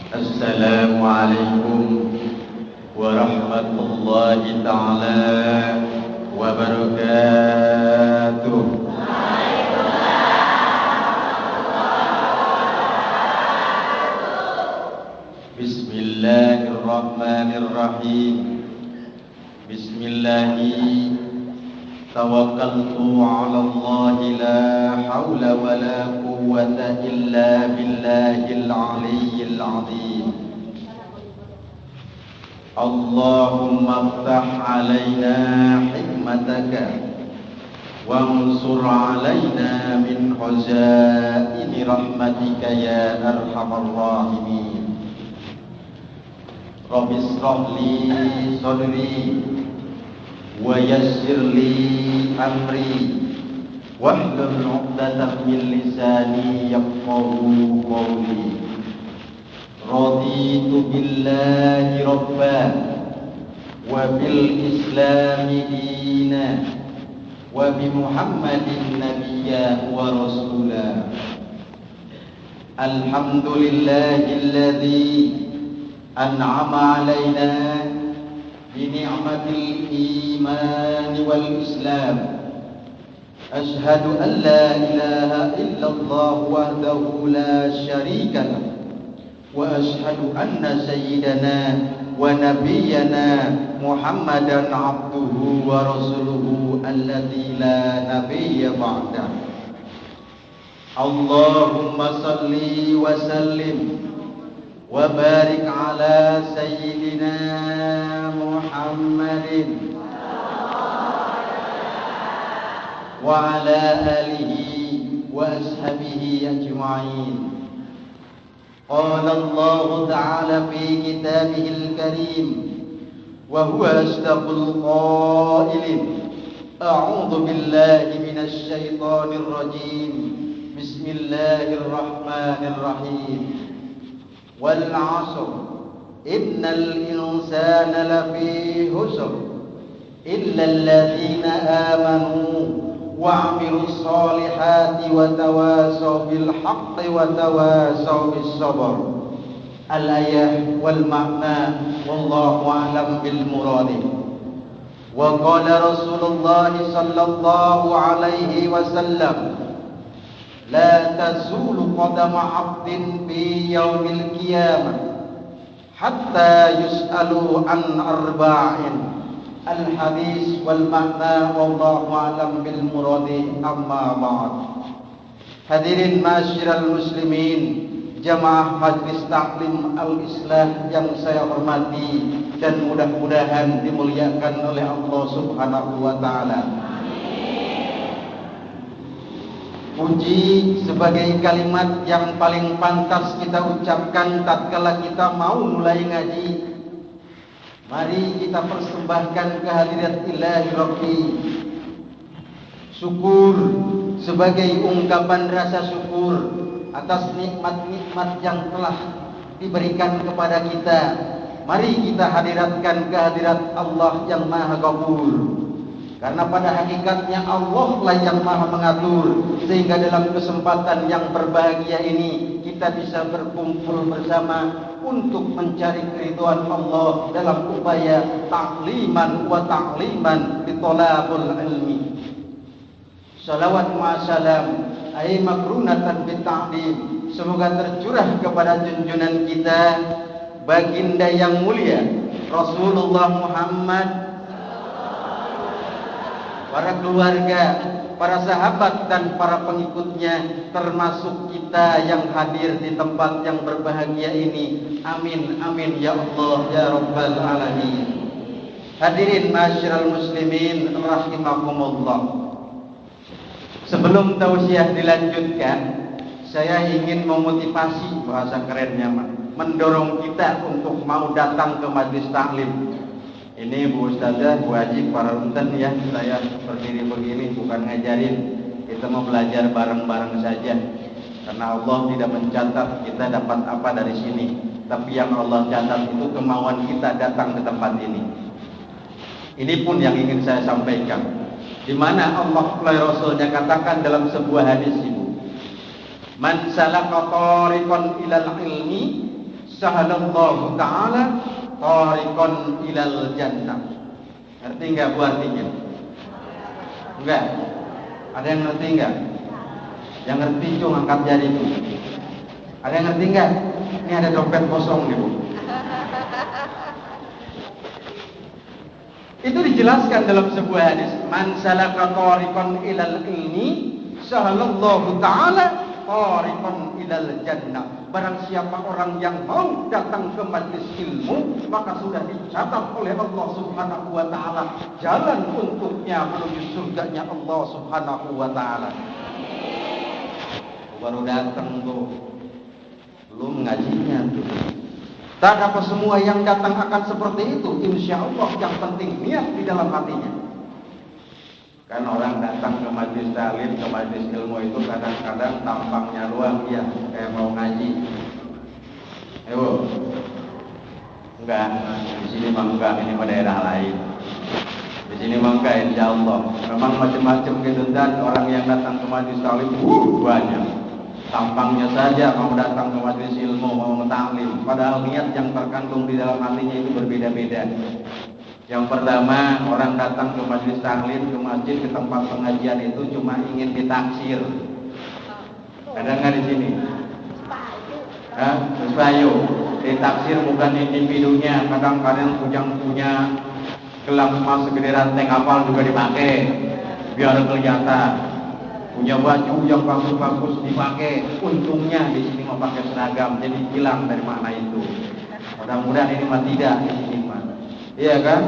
Assalamualaikum warahmatullahi ta'ala wabarakatuh. Bismillahirrahmanirrahim. Bismillahi tawakkaltu ala Allah, la hawla wa la quwwata illa billahil aliyyil azim. Allahumma aftah alaina hikmataka wansur alaina min khazaini rahmatika ya arhamar rahimin. Rabbi ishrah li sadri wa yassir li amri wahlul 'uqdatam min lisani yafqahu qawli. Raditu billahi rabban wa bil islami dina wa bi Muhammadin nabiyya wa rasula. Alhamdulillahilladzi an'ama alaina bi ni'matil iman wal islam. Ashhadu an la ilaha illallah wahdahu la syarika lahu wa ashhadu anna sayyidana wa nabiyyana Muhammadan abduhu wa rasuluhu alladzi la nabiyya ba'dah. Allahumma salli wa sallim wa barik ala sayyidina Muhammadin wa ala alihi wa ashabihi ajma'in. Qala Allah ta'ala fi kitabihil karim wa huwa asdaqul qailin. A'udzu billahi minasy syaithanir rajim. Bismillahirrahmanirrahim. Wal 'ashr innal insana lafi khusr illa alladziina aamanu wa 'amilus solihati wa tawasaw bil haqqi wa tawasaw bis sabr. Al-ayah wal ma'na wallahu a'lam bil murad. Wa qala Rasulullah sallallahu alaihi wasallam, la tazulu qadama 'abdin fi yaumil qiyamah hatta yus'alu an arba'in. Al-hadis wal makna wallahu a'lam bil muradi, amma ba'd. Hadirin masyiral muslimin, jamaah Majlis Taklim Al-Islah yang saya hormati dan mudah-mudahan dimuliakan oleh Allah Subhanahu wa taala. Puji sebagai kalimat yang paling pantas kita ucapkan tatkala kita mau mulai ngaji. Mari kita persembahkan kehadirat Ilahi Rabbi. Syukur sebagai ungkapan rasa syukur atas nikmat-nikmat yang telah diberikan kepada kita. Mari kita hadiratkan kehadirat Allah yang Maha Ghafur. Karena pada hakikatnya Allah lah yang Maha mengatur, sehingga dalam kesempatan yang berbahagia ini kita bisa berkumpul bersama untuk mencari keridhaan Allah dalam upaya ta'liman wa ta'liman bi thalabul ilmi. Salawat wa salam ay makrunatan bi ta'lim, semoga tercurah kepada junjungan kita baginda yang mulia Rasulullah Muhammad, para keluarga, para sahabat dan para pengikutnya, termasuk kita yang hadir di tempat yang berbahagia ini. Amin amin ya Allah ya rabbal alamin. Hadirin masyiral muslimin rahimakumullah. Sebelum tausiah dilanjutkan, saya ingin memotivasi, bahasa kerennya mendorong kita untuk mau datang ke majlis taklim. Ini Bu Ustazah, Bu Haji, para runten ya, saya berdiri begini bukan ngajarin, kita mau belajar bareng-bareng saja. Karena Allah tidak mencatat kita dapat apa dari sini, tapi yang Allah catat itu kemauan kita datang ke tempat ini. Ini pun yang ingin saya sampaikan. Di mana Allah melalui Rasulnya katakan dalam sebuah hadis itu, man salaka tariqan ilal ilmi sahalallahu ta'ala tariqan ilal jannah. Ngerti enggak bu artinya? Enggak? Ada yang ngerti enggak? Yang ngerti cuma angkat jari itu. Ada yang ngerti enggak? Ini ada dompet kosong nih bu. Itu dijelaskan dalam sebuah hadis, man salaka tariqan ilal ilmi sahalallahu ta'ala tariqan ilal jannah. Barang siapa orang yang mau datang ke majelis ilmu, maka sudah dicatat oleh Allah Subhanahu wa taala jalan untuknya menuju surganya Allah Subhanahu wa taala. Baru datang tuh, belum ngajinya tuh. Tak apa semua yang datang akan seperti itu, insya Allah. Yang penting niat di dalam hatinya. Kan orang datang ke majelis taklim, ke majelis ilmu itu kadang-kadang tampangnya doang ya, kayak mau ngaji. Ayo, enggak, di sini mah enggak, ini mah daerah lain. Di sini mah enggak, insya Allah. Memang macam-macam gitu dan orang yang datang ke majelis taklim banyak. Tampangnya saja mau datang ke majelis ilmu, mau taklim, padahal niat yang terkandung di dalam hatinya itu berbeda-beda. Yang pertama, orang datang ke majelis taklim, ke masjid, ke tempat pengajian itu cuma ingin ditaksir. Ada nggak di sini? Sesuatu ditaksir bukan individunya. Kadang-kadang punya gelang emas segede rantai kapal juga dipakai biar kelihatan. Punya baju yang bagus-bagus dipakai, untungnya di sini mau pakai seragam, jadi hilang dari makna itu. Mudah-mudahan ini mah tidak di sini mah, iya kan?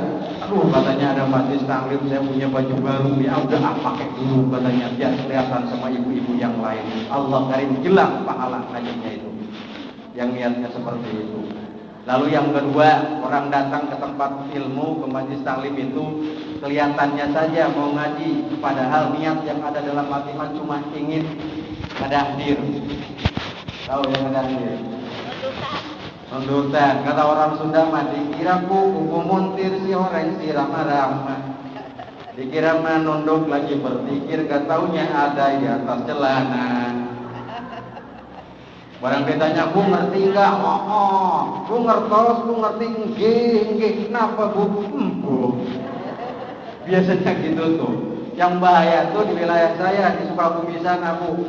Aduh, katanya ada majelis taklim, saya punya baju baru, ya udah pakai dulu katanya, biar kelihatan sama ibu-ibu yang lain. Allah karim, hilang pahala ngajinya itu, yang niatnya seperti itu. Lalu yang kedua, orang datang ke tempat ilmu, ke majelis taklim itu kelihatannya saja mau ngaji, padahal niat yang ada dalam hati cuma ingin ngedahdir. Tahu yang ngedahdir? Nundutan. Kata orang Sunda mah dikira kuku muntir si orang si ramah-ramah. Dikira mah nunduk lagi berpikir, gak taunya ada di atas celana. Barang ditanya, bu ngerti enggak? Bu ngertos, bu ngerti enggak? Kenapa bu? Bu. Biasanya gitu tuh. Yang bahaya tuh di wilayah saya di Sukabumi sana bu.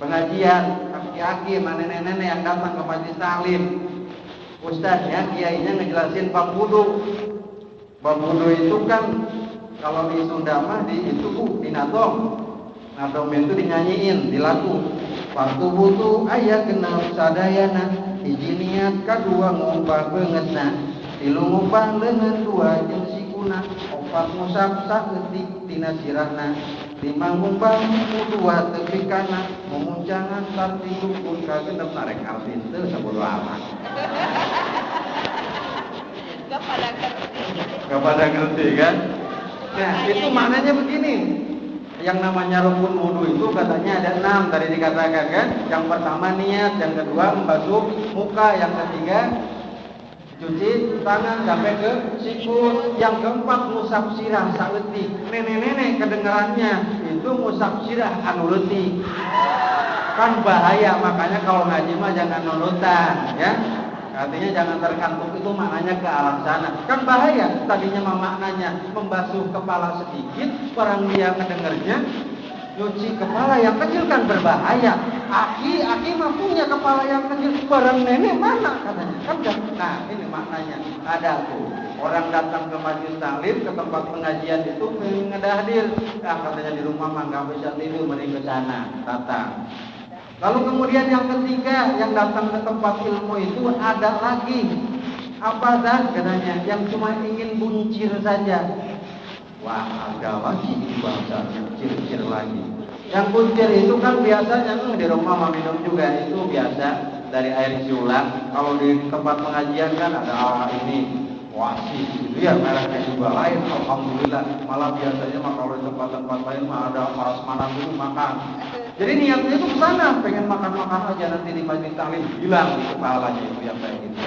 Pengajian, aki-aki, nenek-nenek yang datang ke majelis taklim. Ustaznya, kiainya ngejelasin bab wudu. Bab wudu itu kan kalau di Sunda mah di itu bu, di nadom. Nadom itu dinyanyiin, dilaku. Waktu wudu aya kenal sadayana, hiji niat kadua ngumpah beungeutna, tilu ngumpah leungeun dua jeung sikuna, opat ngusap saeutik tina sirahna, lima ngumpah dua teu kana, memuncangan sarti rukun ka genep narek artin teu sabodo amat. Kepada ngerti kan? Nah, itu maknanya begini. Yang namanya rukun wudu itu katanya ada 6 tadi dikatakan kan. Yang pertama niat, yang kedua membasuh muka, yang ketiga cuci tangan sampai ke sikut, yang keempat ngusap sirah saeutik. Nenek-nenek kedengarannya itu ngusap sirah anu leutik. Kan bahaya, makanya kalau ngaji mah jangan nunutan ya. Artinya jangan terkantuk itu maknanya ke arah sana. Kan bahaya. Tadinya mah maknanya membasuh kepala sedikit, orang dia mendengarnya nyuci kepala yang kecil kan berbahaya. Aki mah punya kepala yang kecil, barang nenek mana katanya. Kan nah ini maknanya. Ada tuh orang datang ke majelis taklim, ke tempat pengajian itu ngedahdir. Katanya di rumah mah enggak bisa tidur, mending ke sana datang. Lalu kemudian yang ketiga, yang datang ke tempat ilmu itu ada lagi apa dan katanya yang cuma ingin buncir saja. Wah, ada lagi bahasanya cir-cir lagi. Yang buncir itu kan biasanya di rumah minum juga itu biasa dari air siulang. Kalau di tempat pengajian kan ada ini wasi gitu ya, mereknya juga lain. Alhamdulillah, malah biasanya mah kalau di tempat-tempat lain mah ada prasmanan dulu makan. Jadi niatnya itu ke sana, pengen makan-makan aja nanti di majelis taklim hilang di kepalanya itu yang kayak gitu.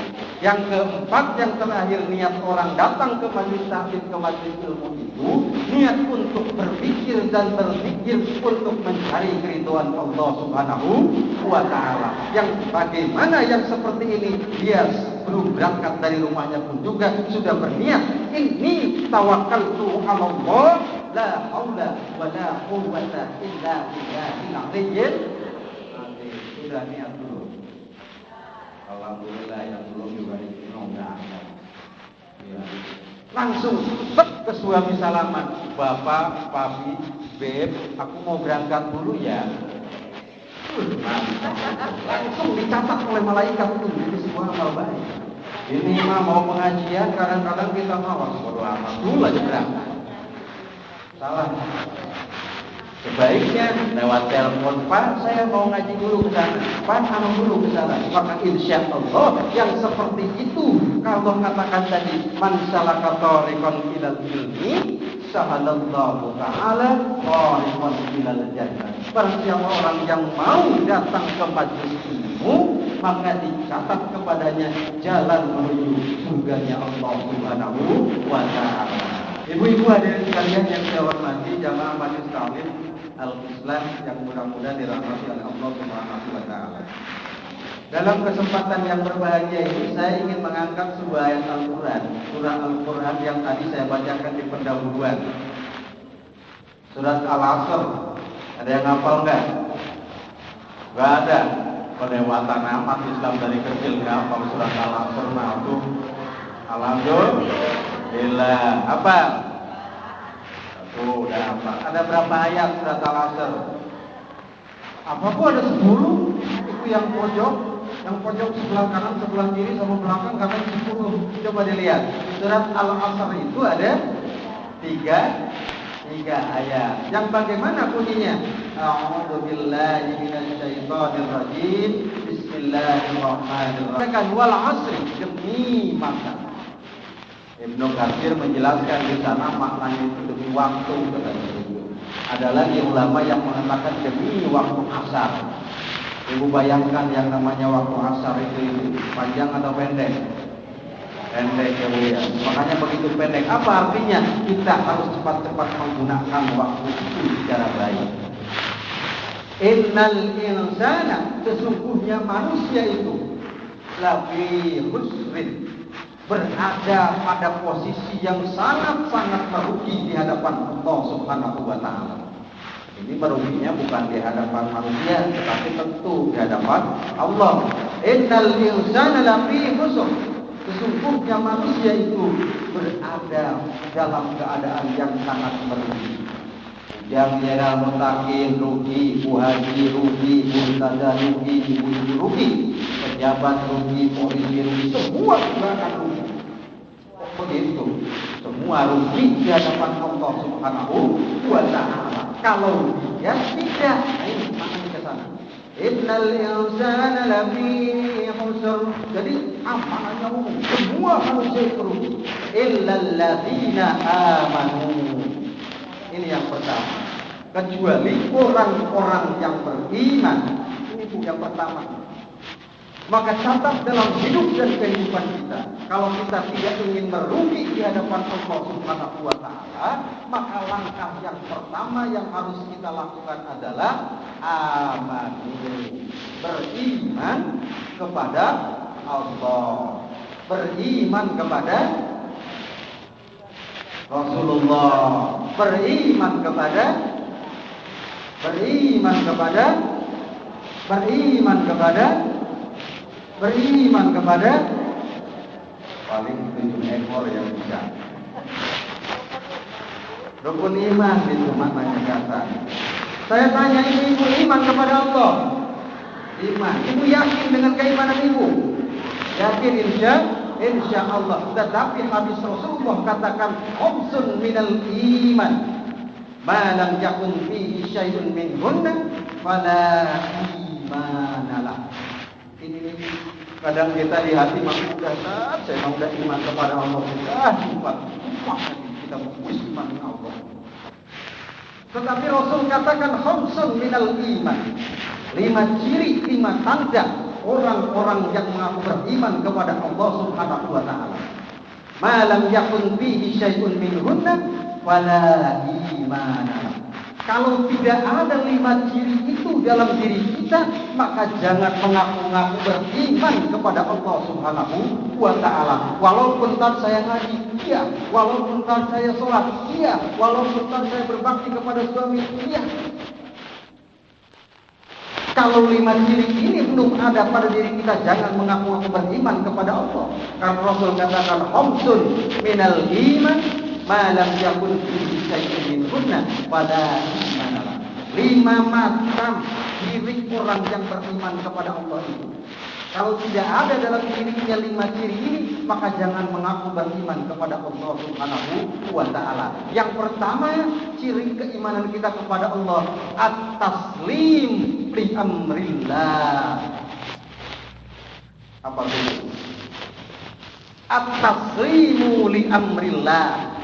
Yang keempat, yang terakhir, niat orang datang ke majelis tahfidz, ke majelis ilmu itu niat untuk berpikir dan berzikir untuk mencari keridhaan Allah Subhanahu wa taala. Yang bagaimana yang seperti ini, dia belum berangkat dari rumahnya pun juga sudah berniat, ini tawakkaltu 'ala Allah la haula wa la quwwata illa billahil aliyyil azim. Sudah niat dulu. Alhamdulillah, yang belum juga enggak ada. Ya. Langsung ke suami salaman, Bapak, Papi, Beb, aku mau berangkat dulu ya. Langsung dicatat oleh malaikat itu, ini semua amal baik. Ini mah mau pengajian, kadang-kadang kita mau bodo amat dulu aja berangkat. Salah. Sebaiknya lewat telepon, Pak, saya mau ngaji dulu ke sana, Pak, anu dulu ke sana. Maka insya Allah yang seperti itu, kalau katakan tadi, man salaka tariqan ilal ilmi, sahalallahu ta'ala tariqan ilal jannah. Siapa orang yang mau datang ke majelis ilmu, maka dicatat kepadanya jalan menuju surganya Allah Subhanahu wa ta'ala. Ibu-ibu hadirin sekalian yang saya hormati, jamaah majelis taklim Al-Islam yang mudah-mudahan dirahmati oleh Allah Subhanahu wa taala. Dalam kesempatan yang berbahagia ini saya ingin mengangkat sebuah ayat Al-Qur'an, surah Al-Qur'an yang tadi saya bacakan di pendahuluan. Surat Al-Asr. Ada yang hafal enggak? Enggak ada. Kelewatan amat Islam dari kecil enggak hafal surat Al-Asr. Nah, itu alhamdulillah. Apa? Udah apa? Ada berapa ayat surat Al-Asr? Apa kok ada 10? Itu yang pojok sebelah kanan, sebelah kiri, sama belakang katanya 10. Coba dilihat. Surat Al-Asr itu ada 3 ayat. Yang bagaimana bunyinya? A'udzubillahi minasyaitonir rajim. Bismillahirrahmanirrahim. Wal 'asri, demi masa. Ibnu Katsir menjelaskan di sana maknanya itu demi waktu, katanya itu. Ada lagi ulama yang mengatakan demi waktu asar. Ibu bayangkan yang namanya waktu asar itu panjang atau pendek? Pendek ya Bu ya. Makanya begitu pendek. Apa artinya? Kita harus cepat-cepat menggunakan waktu itu secara baik. Innal insana, sesungguhnya manusia itu lafi khusrin, berada pada posisi yang sangat-sangat merugi di hadapan Allah Subhanahu wa taala. Ini meruginya bukan di hadapan manusia, tetapi tentu di hadapan Allah. Innal insana lafi khusr, sesungguhnya manusia itu berada dalam keadaan yang sangat merugi. Yang general mutakin rugi, haji rugi, muntada rugi, ibu-ibu rugi, pejabat rugi, polisi rugi, semua juga akan rugi. Begitu, semua rugi di hadapan Allah Subhanahu wa taala. Kalau dia tidak, ini maknanya ke sana. Innal insana lafi khusr. Jadi amanahnya umum, semua manusia itu rugi. Illal ladzina amanu. Ini yang pertama. Kecuali orang-orang yang beriman. Ini bu yang pertama. Maka catat dalam hidup dan kehidupan kita, kalau kita tidak ingin merugi di hadapan Allah Subhanahu wa taala, maka langkah yang pertama yang harus kita lakukan adalah amanu, beriman kepada Allah, beriman kepada Rasulullah, beriman kepada paling 7 ekor yang bisa. Rukun iman itu maknanya kata. Saya tanya ibu iman kepada Allah. Iman. Ibu yakin dengan keimanan ibu? Yakin insya Allah. Tetapi hadis Rasulullah katakan khamsun minal iman. Ma lam yakun fihi syai'un minhunna fala imanalah. Ini kadang kita di hati udah saya mau udah iman kepada Allah, sumpah kita beriman dengan Allah. Tetapi Rasul katakan khamsun minal iman, 5 ciri, 5 tanda orang-orang yang mengaku beriman kepada Allah Subhanahu wa taala. Ma lam yakun fihi syai'un minhunna fala imana. Kalau tidak ada 5 ciri itu dalam diri kita, maka jangan mengaku-ngaku beriman kepada Allah Subhanahu wa taala. Walaupun tak saya ngaji, iya. Walaupun tak saya sholat, iya. Walaupun tak saya berbakti kepada suami, iya. Kalau 5 ciri ini belum ada pada diri kita, jangan mengaku-ngaku beriman kepada Allah. Karena Rasul katakan, "Khamsun minal iman ma lam yakun fihi syai'un minhunna fala imana." 5 macam ciri orang yang beriman kepada Allah itu. Kalau tidak ada dalam dirinya 5 ciri ini, maka jangan mengaku beriman kepada Allah Subhanahu wa taala. Yang pertama, ciri keimanan kita kepada Allah, at-taslim li amrillah. Apa itu? At-taslimu li amrillah.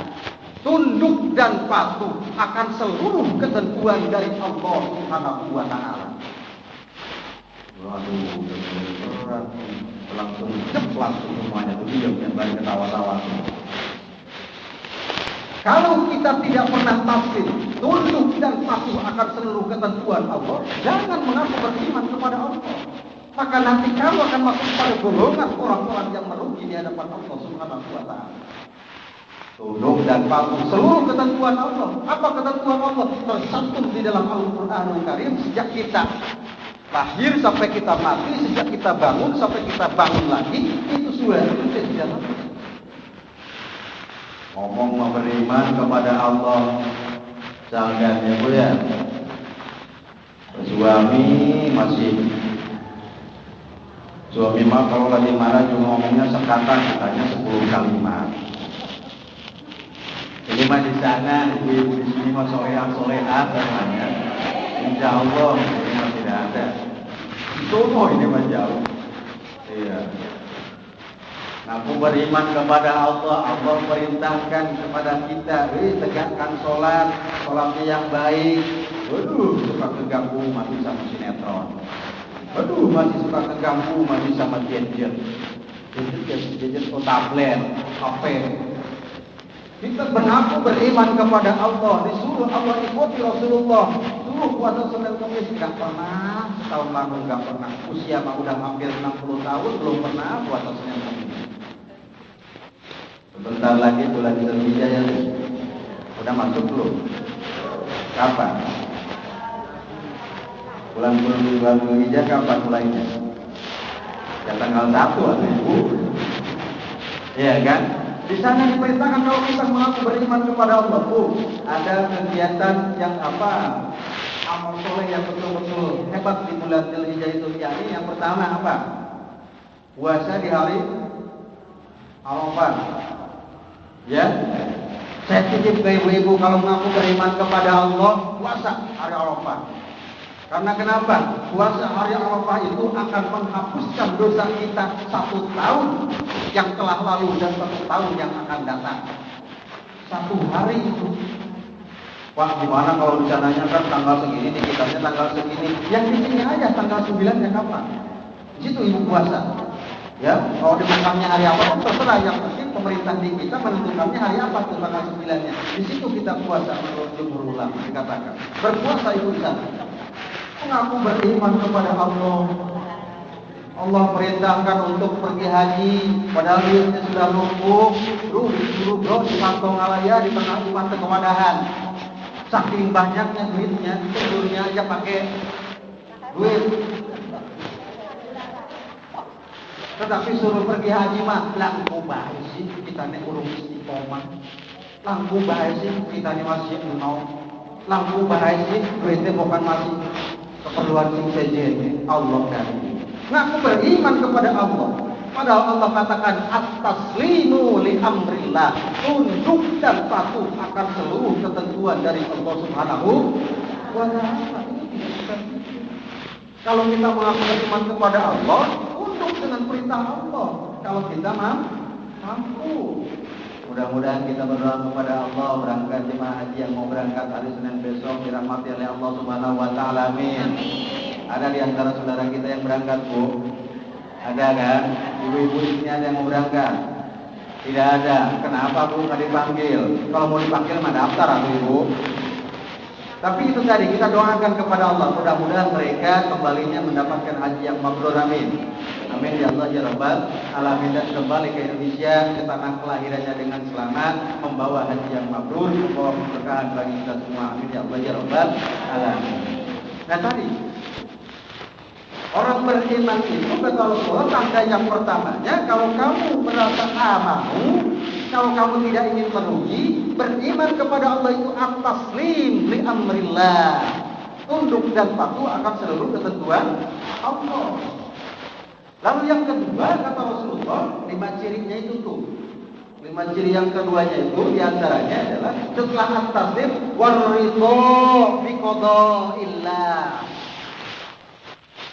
Tunduk dan patuh akan seluruh ketentuan dari Allah Subhanahu wa taala. Waduh, berat. Langsung semuanya tuh diam dan balik ketawa-tawa. Kalau kita tidak pernah taslim, tunduk dan patuh akan seluruh ketentuan Allah, jangan mengaku beriman kepada Allah. Maka nanti kamu akan masuk pada golongan orang-orang yang merugi di hadapan Allah Subhanahu wa taala. Tunduk dan patuh seluruh ketentuan Allah. Apa ketentuan Allah? Tercantum di dalam Al-Qur'anul Karim sejak kita lahir sampai kita mati, sejak kita bangun sampai kita bangun lagi, itu sudah di dalam. Ngomong beriman kepada Allah, jangan ya Bu ya. Suami mah kalau lagi marah cuma ngomongnya sekata, katanya 10 kalimat. Ini mah di sana, ibu di sini mah solehan katanya. Insya Allah ini mah tidak ada. Sono ini mah jauh. Iya. Aku beriman kepada Allah. Allah perintahkan kepada kita, tegakkan sholatnya yang baik. Waduh, suka keganggu masih sama sinetron. Waduh, masih suka keganggu masih sama gadget. Gadget atau tablet, HP. Kita mengaku beriman kepada Allah, disuruh Allah ikuti Rasulullah, suruh puasa Senin Kamis, nggak pernah, setahun lalu nggak pernah, usia mah udah hampir 60 tahun belum pernah puasa Senin Kamis. Sebentar lagi bulan Dzulhijjah ya, udah masuk belum? Kapan? Bulan Dzulhijjah kapan mulainya? Ya tanggal 1 atau Ibu? Iya kan? Di sana diperintahkan kalau kita mengaku beriman kepada Allah, ada kegiatan yang apa? Amal soleh yang betul-betul hebat di bulan Dzulhijjah itu. Yakni yang pertama apa? Puasa di hari Arafah. Ya, saya titip ke ibu-ibu kalau mengaku beriman kepada Allah, puasa hari Arafah. Karena kenapa? Puasa hari Arafah itu akan menghapuskan dosa kita 1 tahun yang telah lalu dan 1 tahun yang akan datang. 1 hari itu. Wah, gimana kalau rencananya kan tanggal segini, dikitarnya tanggal segini. Yang di sini aja tanggal 9-nya kapan? Di situ ibu puasa. Ya, kalau ditentukannya hari apa kan terserah, yang penting pemerintah di kita menentukannya hari apa tuh tanggal 9-nya. Di situ kita puasa menurut jumhur ulama dikatakan. Berpuasa itu di sana. Mengaku beriman kepada Allah. Allah perintahkan untuk pergi haji, padahal duitnya sudah lumpuh, disuruh di kantong alaya di tengah iman kewadahan. Saking banyaknya duitnya, tidurnya aja pakai duit. Tetapi suruh pergi haji mah langku bae sih, kita nek urung istiqomah. Langku bae sih, kita nek masih mau. Langku bae sih, duitnya bukan masih keperluan sing sejen Allah kan. Ngaku beriman kepada Allah. Padahal Allah katakan at-taslimu li amrillah, tunduk dan patuh akan seluruh ketentuan dari Allah Subhanahu wa taala. Kalau kita mengaku beriman kepada Allah, tunduk dengan perintah Allah. Kalau kita mampu. Mudah-mudahan kita berdoa kepada Allah, berangkat jemaah haji yang mau berangkat hari Senin besok dirahmati oleh Allah Subhanahu wa taala. Amin. Ada di antara saudara kita yang berangkat, Bu. Ada kan? Ibu-ibu di sini ada yang mau berangkat? Tidak ada. Kenapa Bu nggak dipanggil? Kalau mau dipanggil mah daftar atau Ibu. Tapi itu tadi kita doakan kepada Allah, mudah-mudahan mereka kembalinya mendapatkan haji yang mabrur, amin. Amin ya Allah ya Rabbal alamin, dan kembali ke Indonesia, ke tanah kelahirannya dengan selamat, membawa haji yang mabrur, membawa keberkahan bagi kita semua, amin ya Allah ya Rabbal alamin. Nah tadi orang beriman itu kata Rasulullah, tanda yang pertamanya kalau kamu merasa amamu, kalau kamu tidak ingin merugi, beriman kepada Allah itu at-taslim li amrillah, tunduk dan patuh akan seluruh ketentuan Allah. Lalu yang kedua kata Rasulullah, 5 cirinya itu tuh. 5 ciri yang keduanya itu diantaranya adalah setelah at-taslim waridho bi qadaillah.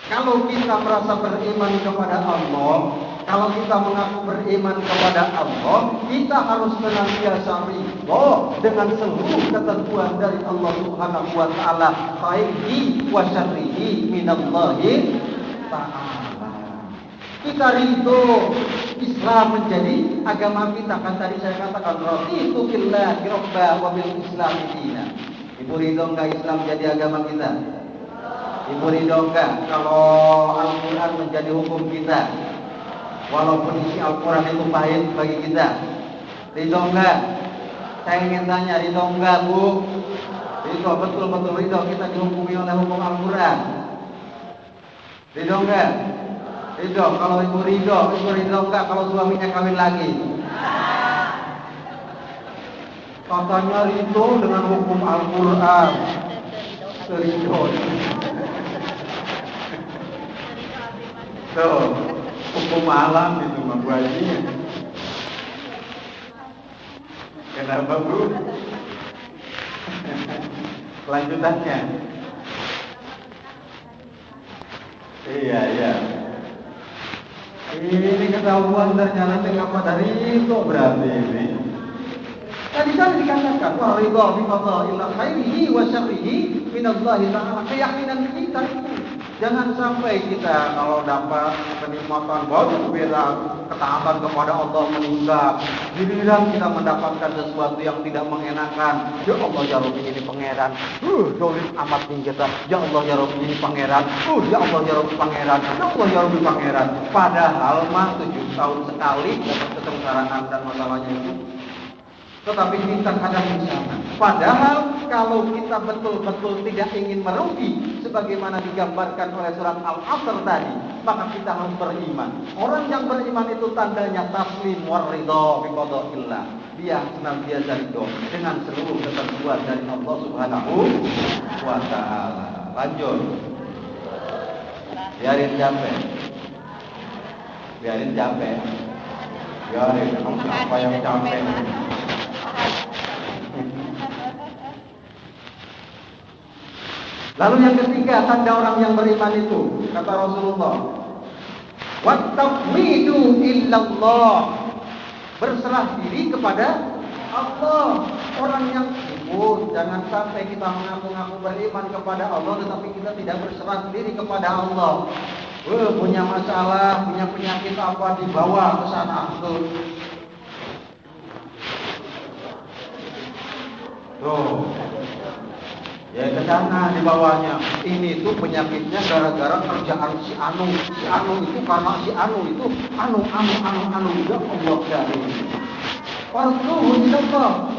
Kalau kita merasa beriman kepada Allah, kalau kita mengaku beriman kepada Allah, kita harus senantiasa ridho dengan seluruh ketentuan dari Allah Subhanahu wa taala, khairihi wa syarrihi minallahi ta'ala. Kita ridho Islam menjadi agama kita, kan tadi saya katakan raditu billahi rabba wa bil Islam dina. Ibu ridho enggak Islam jadi agama kita? Ibu ridho enggak kalau Al-Quran menjadi hukum kita, walaupun isi Al-Quran itu pahit bagi kita? Ridho enggak? Saya ingin tanya, ridho enggak Bu? Ridho, betul-betul ridho kita dihukumi oleh hukum Al-Quran. Ridho enggak? Ridho. Kalau ibu ridho enggak kalau suaminya kawin lagi? Katanya ridho dengan hukum Al-Quran. Ridho. Tuh, hukum alam itu mah Bu Haji. Kenapa Bu? Kelanjutannya. Iya. Ini ketahuan ternyata apa dari itu berarti ini. Tadi kan dikatakan wa ridha bi qadaillah khairihi wa syarrihi minallahi ta'ala. Keyakinan kita itu jangan sampai kita kalau dapat kenikmatan baru beda ketaatan kepada Allah meningkat, giliran kita mendapatkan sesuatu yang tidak mengenakan. Ya Allah ya Rabbi ini pangeran. Dolim amat nih kita. Ya Allah ya Rabbi ini pangeran. Ya Allah ya Rabbi pangeran. Ya Allah ya Rabbi pangeran. Padahal mah 7 tahun sekali dapat kesengsaraan dan masalahnya itu. Tetapi kita kadang di sana. Padahal kalau kita betul-betul tidak ingin merugi, sebagaimana digambarkan oleh surat Al-Asr tadi, maka kita harus beriman. Orang yang beriman itu tandanya taslim waridho bi qadaillah. Dia senantiasa ridho dengan seluruh ketentuan dari Allah Subhanahu wa taala. Lanjut. Biarin capek. Biarin apa yang capek. Lalu yang ketiga tanda orang yang beriman itu kata Rasulullah, wattaqmidu illallah, berserah diri kepada Allah. Orang yang jangan sampai kita mengaku-ngaku beriman kepada Allah tetapi kita tidak berserah diri kepada Allah. Punya masalah, punya penyakit apa, dibawa ke sana tuh. Ya ke sana di bawahnya. Ini tuh penyakitnya gara-gara kerjaan si Anu. Si Anu itu karena si Anu itu anu. Ya Allah dari.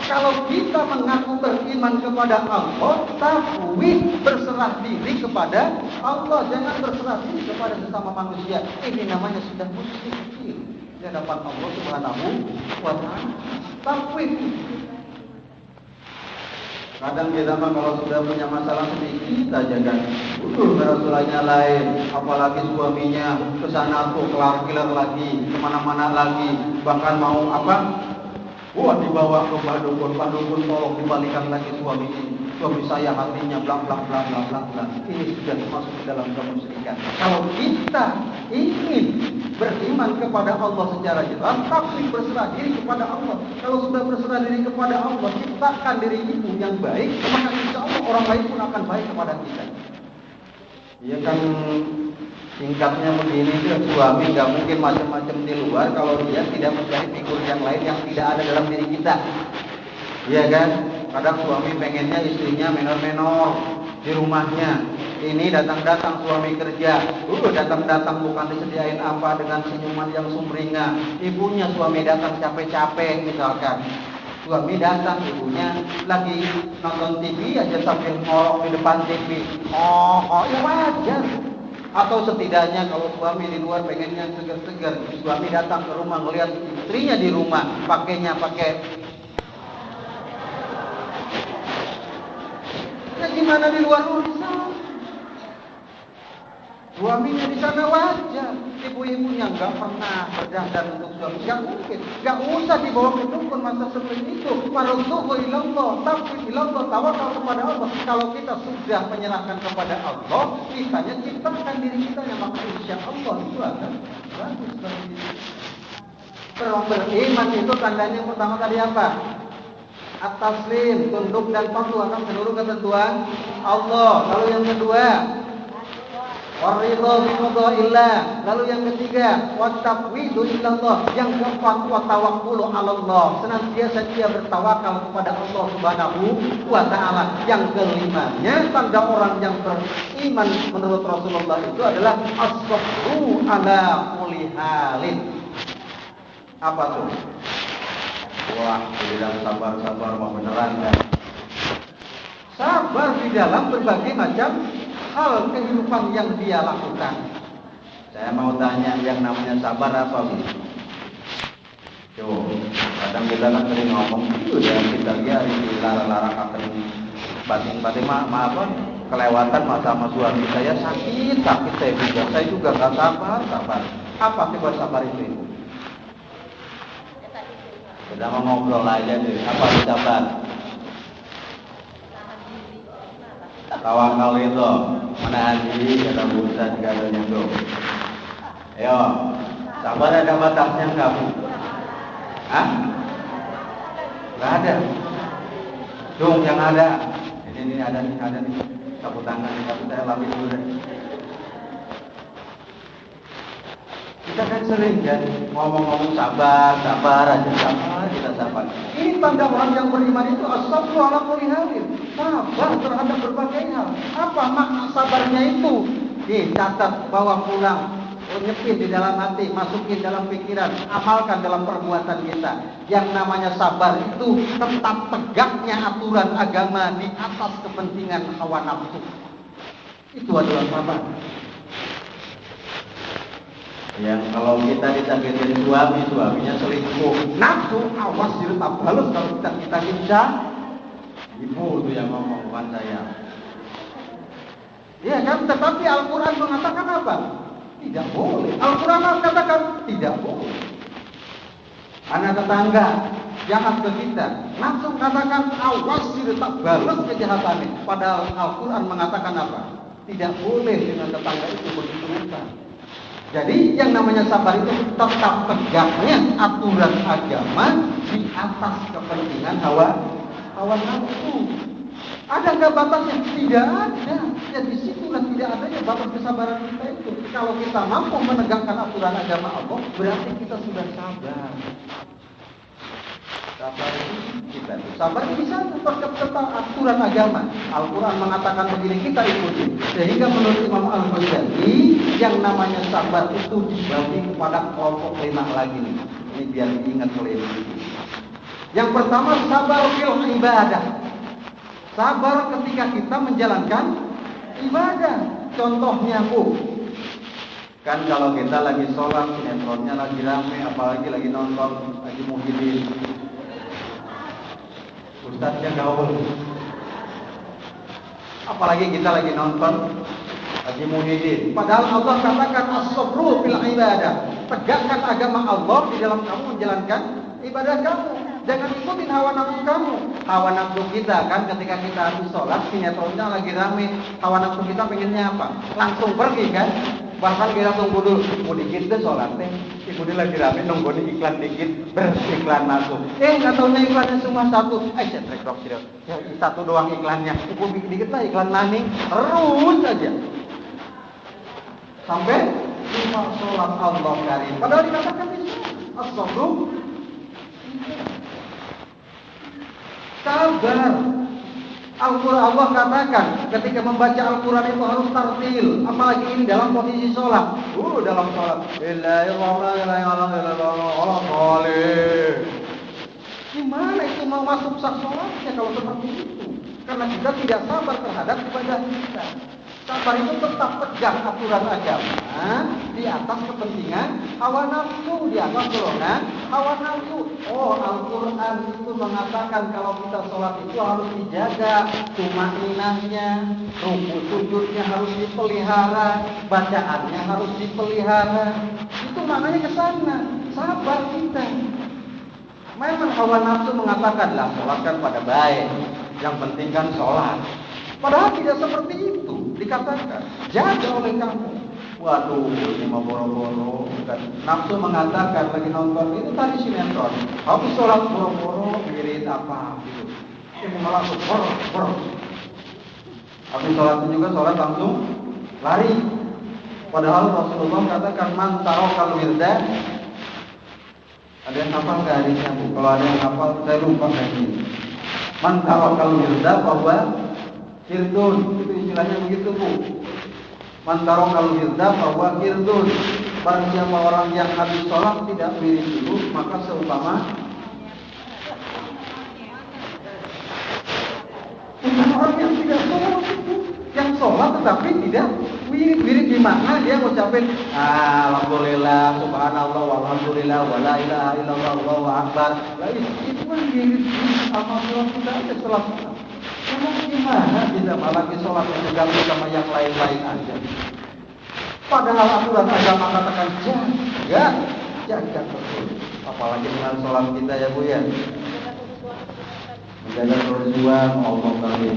Kalau kita mengaku beriman kepada Allah, tapi berserah diri kepada Allah, jangan berserah diri kepada sesama manusia. Ini namanya sudah musyrik kecil di hadapan Allah Subhanahu wa taala. Tapi kadang kita mah kalau sudah punya masalah sedikit aja kan, Rasulullah lain, apalagi suaminya kesana tuh kelar-kelar lagi, kemana-mana lagi, bahkan mau apa? Dibawa ke Pak Dukun tolong dibalikan lagi suami saya hatinya blang. Ini sudah masuk ke dalam kemusyrikan. Kalau kita ingin beriman kepada Allah secara jelas, tapi berserah diri kepada Allah. Kalau sudah berserah diri kepada Allah, ciptakan diri ibu yang baik, maka insya Allah orang lain pun akan baik kepada kita. Ya kan Singkatnya begini, suami nggak mungkin macam-macam di luar kalau dia tidak mencari figur yang lain yang tidak ada dalam diri kita. Iya kan? Kadang suami pengennya istrinya menor-menor di rumahnya. Ini datang-datang suami kerja, datang-datang bukan disediain apa dengan senyuman yang sumringah. Ibunya suami datang capek-capek misalkan. Suami datang, ibunya lagi nonton TV aja sambil ngorok di depan TV. Oh, ya wajar. Atau setidaknya kalau suami di luar pengennya segar-segar, suami datang ke rumah ngelihat istrinya di rumah pakainya pakai. Nah, gimana di luar bisa? Suaminya di sana wajar, ibu-ibunya nggak pernah berdandan untuk suami, nggak mungkin, nggak usah dibawa ke dukun masa seperti itu. Farudhuhu ilallah, tawakal ilallah, tawakal kepada Allah. Kalau kita sudah menyerahkan kepada Allah, kitanya ciptakan diri kita yang maka insya Allah itu akan bagus bagi diri. Beriman itu tandanya yang pertama tadi apa? At-taslim, tunduk dan patuh akan seluruh ketentuan Allah. Lalu yang kedua, waridho biqada'illah. Lalu yang ketiga, wattaqwidu ilallah. Yang keempat, watawakkulu 'alallah. Senantiasa dia bertawakal kepada Allah Subhanahu wa taala. Yang kelimanya, tanda orang yang beriman menurut Rasulullah itu adalah as-sabru 'ala kulli halin. Apa tuh? Wah, bilang sabar-sabar mau beneran kan? Sabar di dalam berbagai macam hal kehidupan yang dia lakukan. Saya mau tanya, yang namanya sabar apa, Bu? Coba, kadang kita kan sering ngomong itu dan kita lihat di lara-lara akan batin-batin maaf kelewatan sama suami saya sakit saya juga nggak sabar. Apa sih buat sabar itu? Kita mau ngobrol aja deh. Apa sih sabar? Tawakal itu menahan diri, kata Ustaz katanya tuh. Ayo, sabar ada batasnya nggak, Bu? Hah? Nggak ada. Dong yang ada. Ini ada nih. Sapu tangan, sapu saya lapis dulu deh. Kita kan sering kan ngomong-ngomong sabar aja, sabar, kita sabar. Ini tanda orang yang beriman itu as-sabru 'ala kulli halin. Sabar terhadap berbagai hal. Apa makna sabarnya itu? Dicatat, bawa pulang, nyepin di dalam hati, masukin dalam pikiran, amalkan dalam perbuatan kita. Yang namanya sabar itu tetap tegaknya aturan agama di atas kepentingan hawa nafsu. Itu adalah sabar. Yang kalau kita disakitin suaminya selingkuh, nafsu awas tetap halus kalau kita bisa. Ibu itu yang ngomong, bukan saya. Ya kan, tetapi Al-Quran mengatakan apa? Tidak boleh. Al-Quran mengatakan tidak boleh. Anak tetangga jahat ke kita, langsung katakan awas tetap balas kejahatannya. Padahal Al-Quran mengatakan apa? Tidak boleh dengan tetangga itu begitu rupa. Jadi yang namanya sabar itu tetap tegaknya aturan agama di atas kepentingan hawa nafsu. Ada nggak batasnya? Tidak ada. Ya disitulah tidak adanya batas kesabaran kita itu. Kalau kita mampu menegakkan aturan agama Allah, berarti kita sudah sabar. Sabar kita itu sabar bisa tentang aturan agama. Al-Quran mengatakan begini, kita ikuti. Sehingga menurut Imam Al-Ghazali, yang namanya sabar itu dibagi kepada kelompok 5 lagi nih. Ini biar diingat oleh ini. Yang pertama sabar fil ibadah. Sabar ketika kita menjalankan ibadah. Contohnya, Bu, kan kalau kita lagi sholat, sinetronnya lagi rame, apalagi lagi nonton Haji Muhyiddin, Ustadznya gaul. Apalagi kita lagi nonton Haji Muhyiddin. Padahal Allah katakan as-sabru fil ibadah. Tegakkan agama Allah di dalam kamu menjalankan ibadah kamu. Jangan ikutin hawa nafsu kamu. Hawa nafsu kita kan ketika kita habis sholat, sinetronnya lagi rame, hawa nafsu kita pengennya apa? Langsung pergi kan? Bahkan kita tunggu dulu, mau dikit deh sholatnya. Ibu dia lagi rame, nunggu di iklan dikit, beriklan masuk. Nggak taunya iklannya cuma satu. Saya trek dok sih, ya, satu doang iklannya. Ibu bikin dikit lah iklan nani, terus aja. sampai 5 sholat Allah karim. Padahal dikatakan bisa as-sabru sabar. Al-Quran Allah katakan ketika membaca Al-Quran itu harus tartil, apalagi ini dalam posisi sholat. Dalam sholat. Gimana itu mau masuk sah sholatnya kalau seperti itu? Karena kita tidak sabar terhadap ibadah kita. Sabar itu tetap tegak aturan agama di atas kepentingan hawa nafsu, di atas golongan hawa nafsu. Al-Quran itu mengatakan kalau kita sholat itu harus dijaga tumaninahnya, ruku sujudnya harus dipelihara, bacaannya harus dipelihara. Itu maknanya ke sana. Sabar kita. Memang hawa nafsu mengatakan lah sholat kan pada baik, yang penting kan sholat. Padahal tidak seperti itu. Dikatakan jaga oleh kamu. Waduh, ini mau boro-boro. Nafsu mengatakan lagi nonton itu tadi sinetron. Habis sholat boro-boro mikirin apa gitu. Ini malah boro-boro. Habis sholat juga sholat langsung lari. Padahal Rasulullah katakan man tarokal wirda. Ada yang hafal nggak hadisnya Bu? Kalau ada yang hafal saya lupa lagi. Man tarokal wirda bahwa kirdun, itu istilahnya begitu Bu. Mantaro kalau wirda bahwa kirdun. Barang siapa orang yang habis sholat tidak wirid dulu, maka seumpama orang yang tidak sholat itu, yang sholat tetapi tidak wirid di mana dia ngucapin alhamdulillah, subhanallah, walhamdulillah, wala ilaha illallah, Allahu akbar. Itu kan wirid alhamdulillah tidak ada setelah sholat. Gimana tidak malah di sholat yang terganggu sama yang lain-lain aja. Padahal aturan agama katakan jaga betul. Apalagi dengan sholat kita ya Bu ya. Menjaga berjuang Allah kali.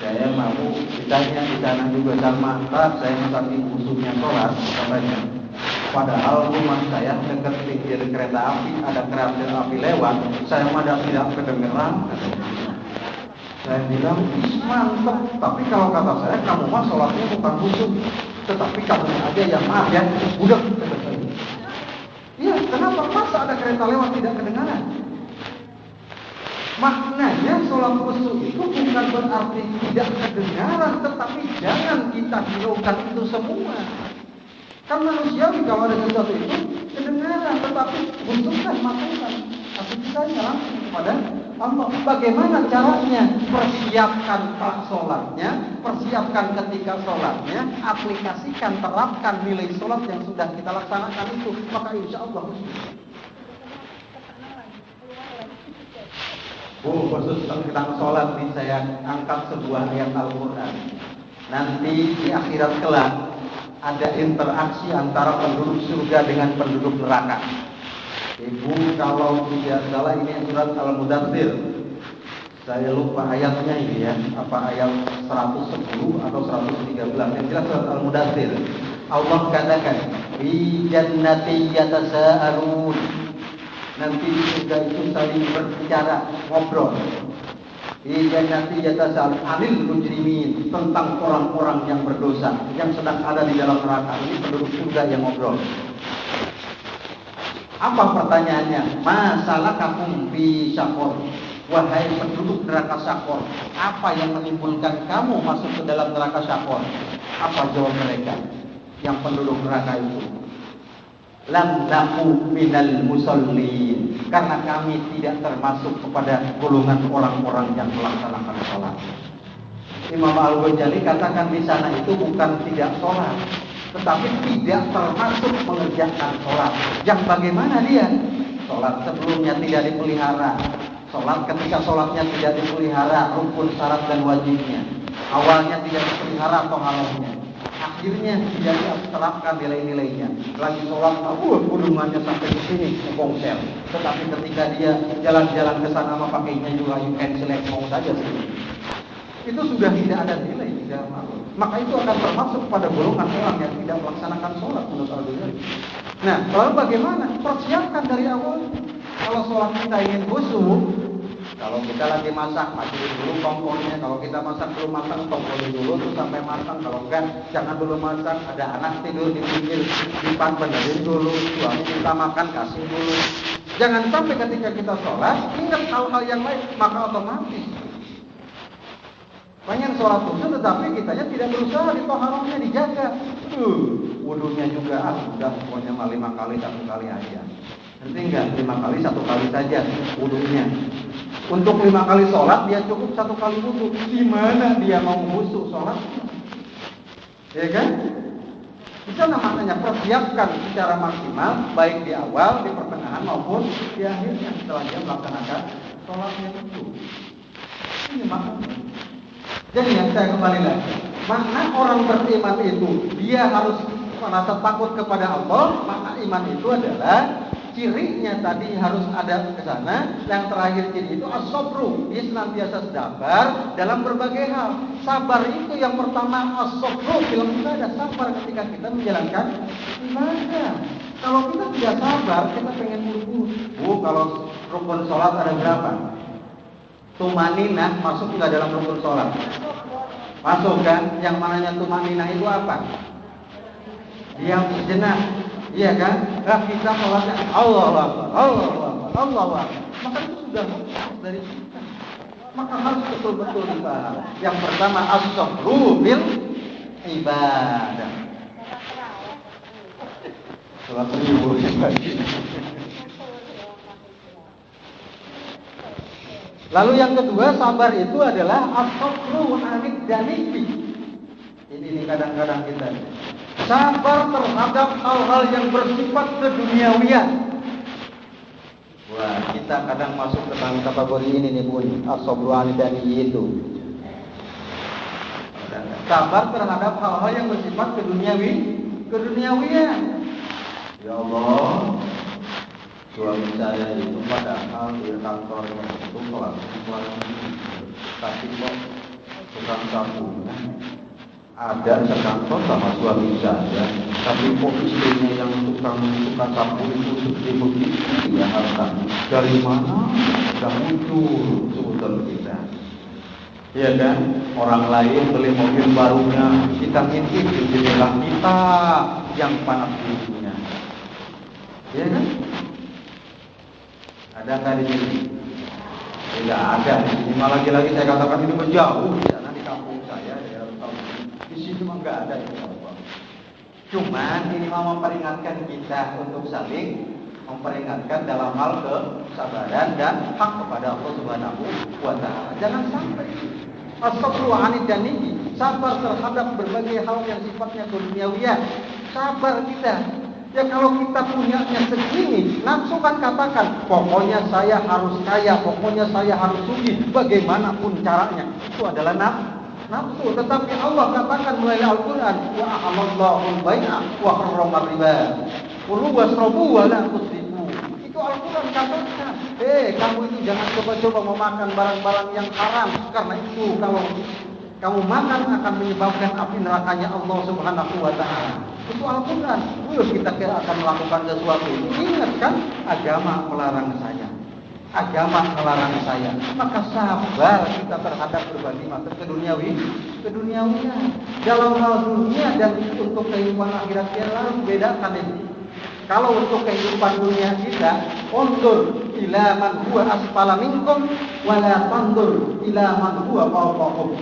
Saya mau ditanya di sana juga sama saya saking khususnya sholat katanya. Padahal rumah saya dekat pinggir kereta api, ada kereta api lewat, saya malah tidak kedengeran. Saya bilang, mantap. Tapi kalau kata saya, kamu mah sholatnya bukan khusyuk, tetapi kamu aja yang maaf ya, udah. Iya, kenapa? Masa ada kereta lewat tidak kedengaran? Maknanya sholat khusyuk itu bukan berarti tidak kedengaran, tetapi jangan kita hiraukan itu semua. Kan manusiawi kalau ada sesuatu itu kedengaran, tetapi khusyukkan makanan. Tapi kita langsung kepada Allah. Bagaimana caranya? Persiapkan sholatnya, persiapkan ketika sholatnya, aplikasikan, terapkan nilai sholat yang sudah kita laksanakan itu, maka insya Allah khusus tentang sholat ini saya angkat sebuah ayat Al-Quran. Nanti di akhirat kelak ada interaksi antara penduduk surga dengan penduduk neraka. Ibu kalau tidak salah ini surat Al-Mudaththir. Saya lupa ayatnya ini ya, apa ayat 110 atau 113. Yang jelas surat Al-Mudaththir. Allah katakan, "Fi jannati yatasaalun." Nanti di surga itu saling berbicara, ngobrol. Fi jannati yatasaalun 'anil mujrimin, tentang orang-orang yang berdosa yang sedang ada di dalam neraka. Ini penduduk surga yang ngobrol. Apa pertanyaannya? Masalakakum fi syaqor. Wahai penduduk neraka syaqor, apa yang menimbulkan kamu masuk ke dalam neraka syaqor? Apa jawab mereka? Yang penduduk neraka itu, lam naku minal musallin, karena kami tidak termasuk kepada golongan orang-orang yang melaksanakan sholat. Imam Al-Ghazali katakan di sana itu bukan tidak sholat, tetapi tidak termasuk mengerjakan sholat. Yang bagaimana dia? Sholat sebelumnya tidak dipelihara. Sholat ketika sholatnya tidak dipelihara rukun, syarat dan wajibnya. Awalnya tidak dipelihara toharohnya. Akhirnya tidak diterapkan nilai-nilainya. Lagi sholat, gunungannya sampai ke sini kongser. Tetapi ketika dia jalan-jalan ke sana sama pakainya juga you can select mau saja sih. Itu sudah tidak ada nilai di dalam Allah. Maka itu akan termasuk pada golongan orang yang tidak melaksanakan sholat menurut Al-Ghazali. Nah, lalu bagaimana? Persiapkan dari awal. Kalau sholat kita ingin khusyuk, Kalau kita lagi masak, matiin dulu kompornya. Kalau kita masak belum matang, komporin dulu tuh sampai matang. Kalau enggak, jangan dulu masak. Ada anak tidur di pinggir, dipan benerin dulu. Suami minta makan, kasih dulu. Jangan sampai ketika kita sholat, ingat hal-hal yang lain, maka otomatis pengen sholat khusyuk, tetapi kitanya tidak berusaha di toharohnya dijaga. Wudunya juga, udah pokoknya 5 kali, 1 kali aja. Nanti enggak, 5 kali, 1 kali saja wudunya. Untuk 5 kali sholat dia cukup 1 kali wudu. Di mana dia mau khusyuk sholat? Ya kan? Bisa maknanya persiapkan secara maksimal, baik di awal, di pertengahan maupun di akhirnya setelah dia melaksanakan sholatnya itu. Ini maknanya. Jadi yang saya kembali lagi, makna orang beriman itu dia harus merasa takut kepada Allah. Makna iman itu adalah cirinya tadi harus ada ke sana. Yang terakhir ciri itu as-sabru, dia senantiasa sabar dalam berbagai hal. Sabar itu yang pertama, as-sabru dalam ibadah, sabar ketika kita menjalankan ibadah. Kalau kita tidak sabar, kita pengen buru-buru. Kalau rukun sholat ada berapa? Tumaninah masuk nggak dalam rukun sholat? Masuk kan? Yang mananya tumaninah itu apa? Diam sejenak. Iya kan? Kita sholatnya Allahu Akbar, Allahu Akbar, Allahu Akbar. Maka itu sudah lepas dari kita. Maka harus betul-betul dipaham. Yang pertama as-sabru bil ibadah. Sholat subuh pagi. Lalu yang kedua, sabar itu adalah as-sabru 'anid danibi. Ini kadang-kadang kita sabar terhadap hal-hal yang bersifat keduniawian. Wah, kita kadang masuk ke dalam kategori ini nih Bun, as-sabru 'anid danibi itu. Sabar terhadap hal-hal yang bersifat keduniawian. Ya Allah, suami saya itu padahal di kantornya itu kelas tapi kok tukang tabungan. Ada sekantor sama suami saya, tapi kok istrinya yang tukang sapu itu seperti begitu ya hartanya. Dari mana? Sudah muncul sebutan kita. Iya kan? Orang lain beli mobil barunya, kita ngintip di jendela kita yang panas dirinya. Iya kan? Ada nggak di sini? Tidak ada. Ini malah lagi saya katakan ini menjauh di sana di kampung saya. Di sini mah nggak ada. Cuman ini mau memperingatkan kita untuk saling memperingatkan dalam hal kesabaran dan hak kepada Allah Subhanahu wa Ta'ala. Jangan sampai as-sabru 'anid danibi, sabar terhadap berbagai hal yang sifatnya duniawiah. Sabar kita. Ya kalau kita punyanya segini, nafsu kan katakan, pokoknya saya harus kaya, pokoknya saya harus suci, bagaimanapun caranya. Itu adalah nafsu. Tetapi Allah katakan melalui Al-Quran, wa ahallallahu al-bai'a wa harrama riba. Kulu wasrabu wa la tusrifu. Itu Al-Quran katakan, kamu itu jangan coba-coba memakan barang-barang yang haram, karena itu kalau kamu makan akan menyebabkan api nerakanya Allah Subhanahu wa Ta'ala. Itu Al-Quran. Kita akan melakukan sesuatu itu, ingat kan, agama melarang saya. Agama melarang saya. Maka sabar kita terhadap berbagai macam keduniawian. Dalam hal dunia dan untuk kehidupan akhirat kita harus bedakan ini. Kalau untuk kehidupan dunia kita, undur ila man huwa asfala minkum wa la tandur ila man huwa fawqakum.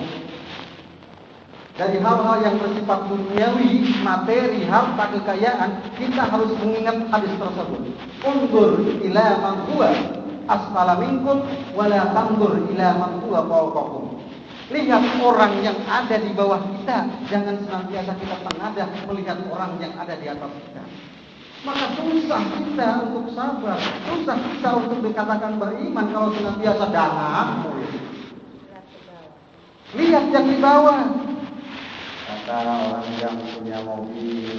Dari hal-hal yang bersifat duniawi, materi, harta, kekayaan, kita harus mengingat hadis tersebut. Undur ila man huwa asfala minkum wa la tandur ila man huwa fawqakum. Lihat orang yang ada di bawah kita, jangan senantiasa kita penadah melihat orang yang ada di atas kita. Maka susah kita untuk sabar, susah kita untuk dikatakan beriman kalau senantiasa dangak. Lihat yang di bawah. Kata orang yang punya mobil,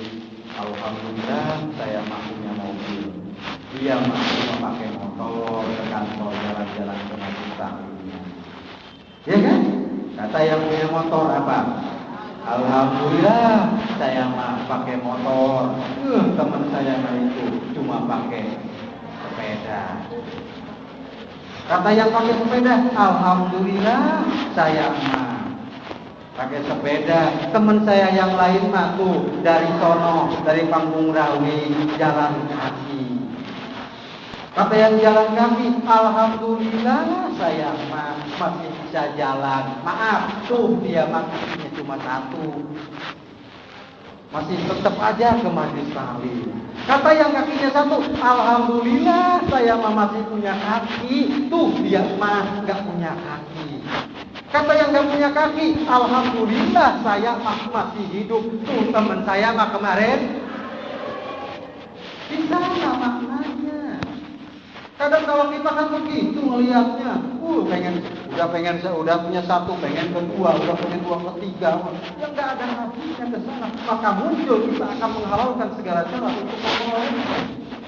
alhamdulillah saya punya mobil. Dia masih memakai motor ke kantor, jalan-jalan ke Majuta. Ya kan? Kata yang punya motor apa? Alhamdulillah saya pakai motor. Teman saya itu cuma pakai sepeda. Kata yang pakai sepeda, alhamdulillah saya mah pakai sepeda. Teman saya yang lain mah tuh dari sono, dari Panggung Rawi jalan kaki. Kata yang jalan kaki, alhamdulillah saya mah masih bisa jalan. Maaf, tuh dia maksudnya cuma satu. Masih tetap aja ke Majlis Taklim. Kata yang kakinya satu, alhamdulillah saya mah masih punya kaki. Tuh dia mah nggak punya kaki. Kata yang nggak punya kaki, alhamdulillah saya mah masih hidup. Tuh teman saya mah kemarin. Di sana maknanya. Kadang kalau kita kan begitu melihatnya, udah punya satu, pengen kedua, udah pengen dua ketiga, yang nggak ada habisnya ke sana, maka muncul kita akan menghalalkan segala cara untuk memperoleh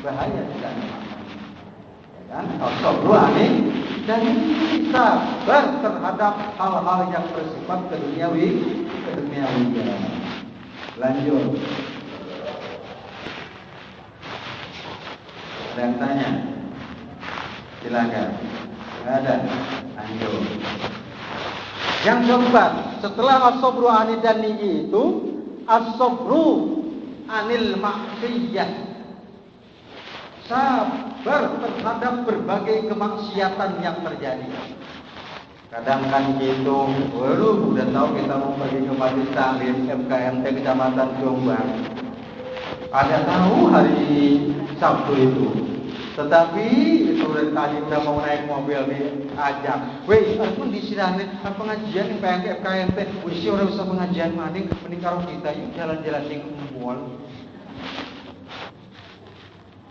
bahaya tidak ada. Ya kan? Kalau aneh dan sabar terhadap hal-hal yang bersifat keduniawi. Lanjut. Ada yang tanya? Silakan. Ada. Lanjut. Yang keempat, setelah as-sabru anil dani itu, as-sabru anil maksiyah. Sabar terhadap berbagai kemaksiatan yang terjadi. Kadang kan gitu, udah tahu kita mau pergi ke Majlis Taklim MKMT Kecamatan Jombang. Ada tahu hari Sabtu itu. Tetapi itu dari tadi udah mau naik mobil nih, ajak. Weh, aku disirahin pengajian yang PMK-FKMP. Wih, orang usah pengajian mending karo kita yuk jalan-jalan di mall.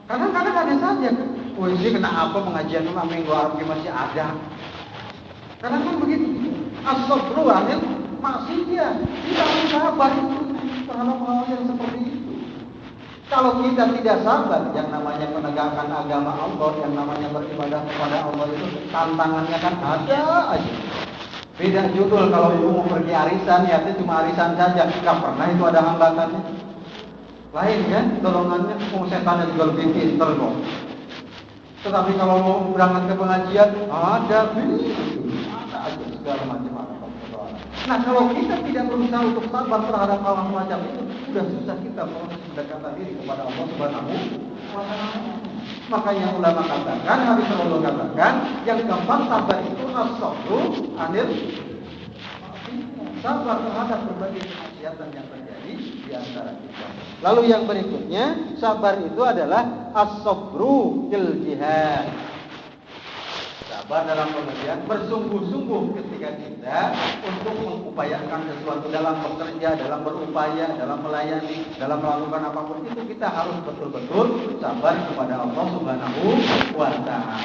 Kadang-kadang ada saja. Wih, sih kena apa pengajian minggu Arab masih ada. Karena kan begitu. Astagfirullahaladzim, maksudnya kita harus sabar terhadap hal yang seperti itu. Kalau kita tidak sabar, yang namanya penegakan agama Allah, yang namanya beribadah kepada Allah itu tantangannya kan ada aja. Beda judul kalau ibu mau pergi arisan, ya itu cuma arisan saja, nggak pernah itu ada hambatannya. Lain kan, dorongannya, setannya juga lebih pintar kok. Tetapi kalau mau berangkat ke pengajian, ada aja segala macam persoalan. Nah, kalau kita tidak berusaha untuk sabar terhadap hal semacam itu, sudah susah kita mendekatkan diri kepada Allah Subhanahu wa Ta'ala. Makanya ulama katakan, Nabi Sallallahu katakan, yang keempat sabar itu as-sabru anil sabar terhadap berbagai kemaksiatan yang terjadi di antara kita. Lalu yang berikutnya, sabar itu adalah as-sabru fil jihad. Sabar dalam pengertian bersungguh-sungguh ketika kita untuk mengupayakan sesuatu, dalam bekerja, dalam berupaya, dalam melayani, dalam melakukan apapun itu kita harus betul-betul sabar kepada Allah Subhanahu wa Ta'ala.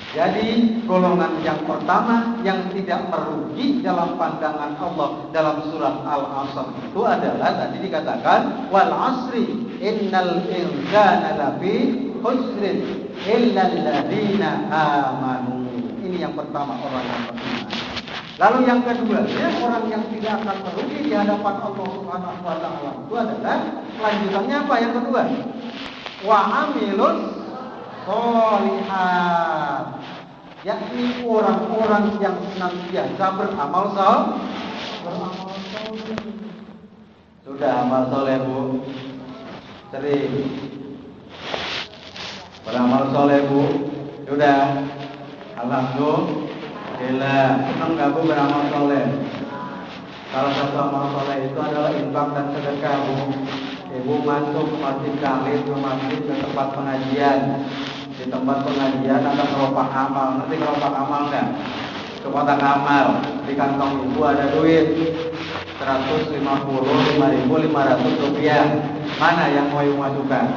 Jadi golongan yang pertama yang tidak merugi dalam pandangan Allah dalam surat Al-Asr itu adalah tadi dikatakan wal asri innal insana lafi khusrin illal ladzina amanu. Ini yang pertama, orang yang beriman. Lalu yang kedua, orang yang tidak akan merugi di hadapan Allah Subhanahu wa Ta'ala itu adalah lanjutannya apa yang kedua? Wa amilus sholihat, yakni orang-orang yang senantiasa beramal saleh. Sudah amal soleh Bu? Sering beramal soleh Bu? Sudah? Alhamdulillah. Senang gak Bu beramal soleh? Salah satu amal soleh itu adalah infak dan sedekah Bu. Ibu masuk ke masjid Taklim, ke masjid, ke tempat pengajian. Di tempat pengajian ada kelopak amal. Nanti kelopak amal enggak? Ke kotak amal. Di kantong ibu ada duit 155.500 rupiah. Mana yang mau ibu masukkan?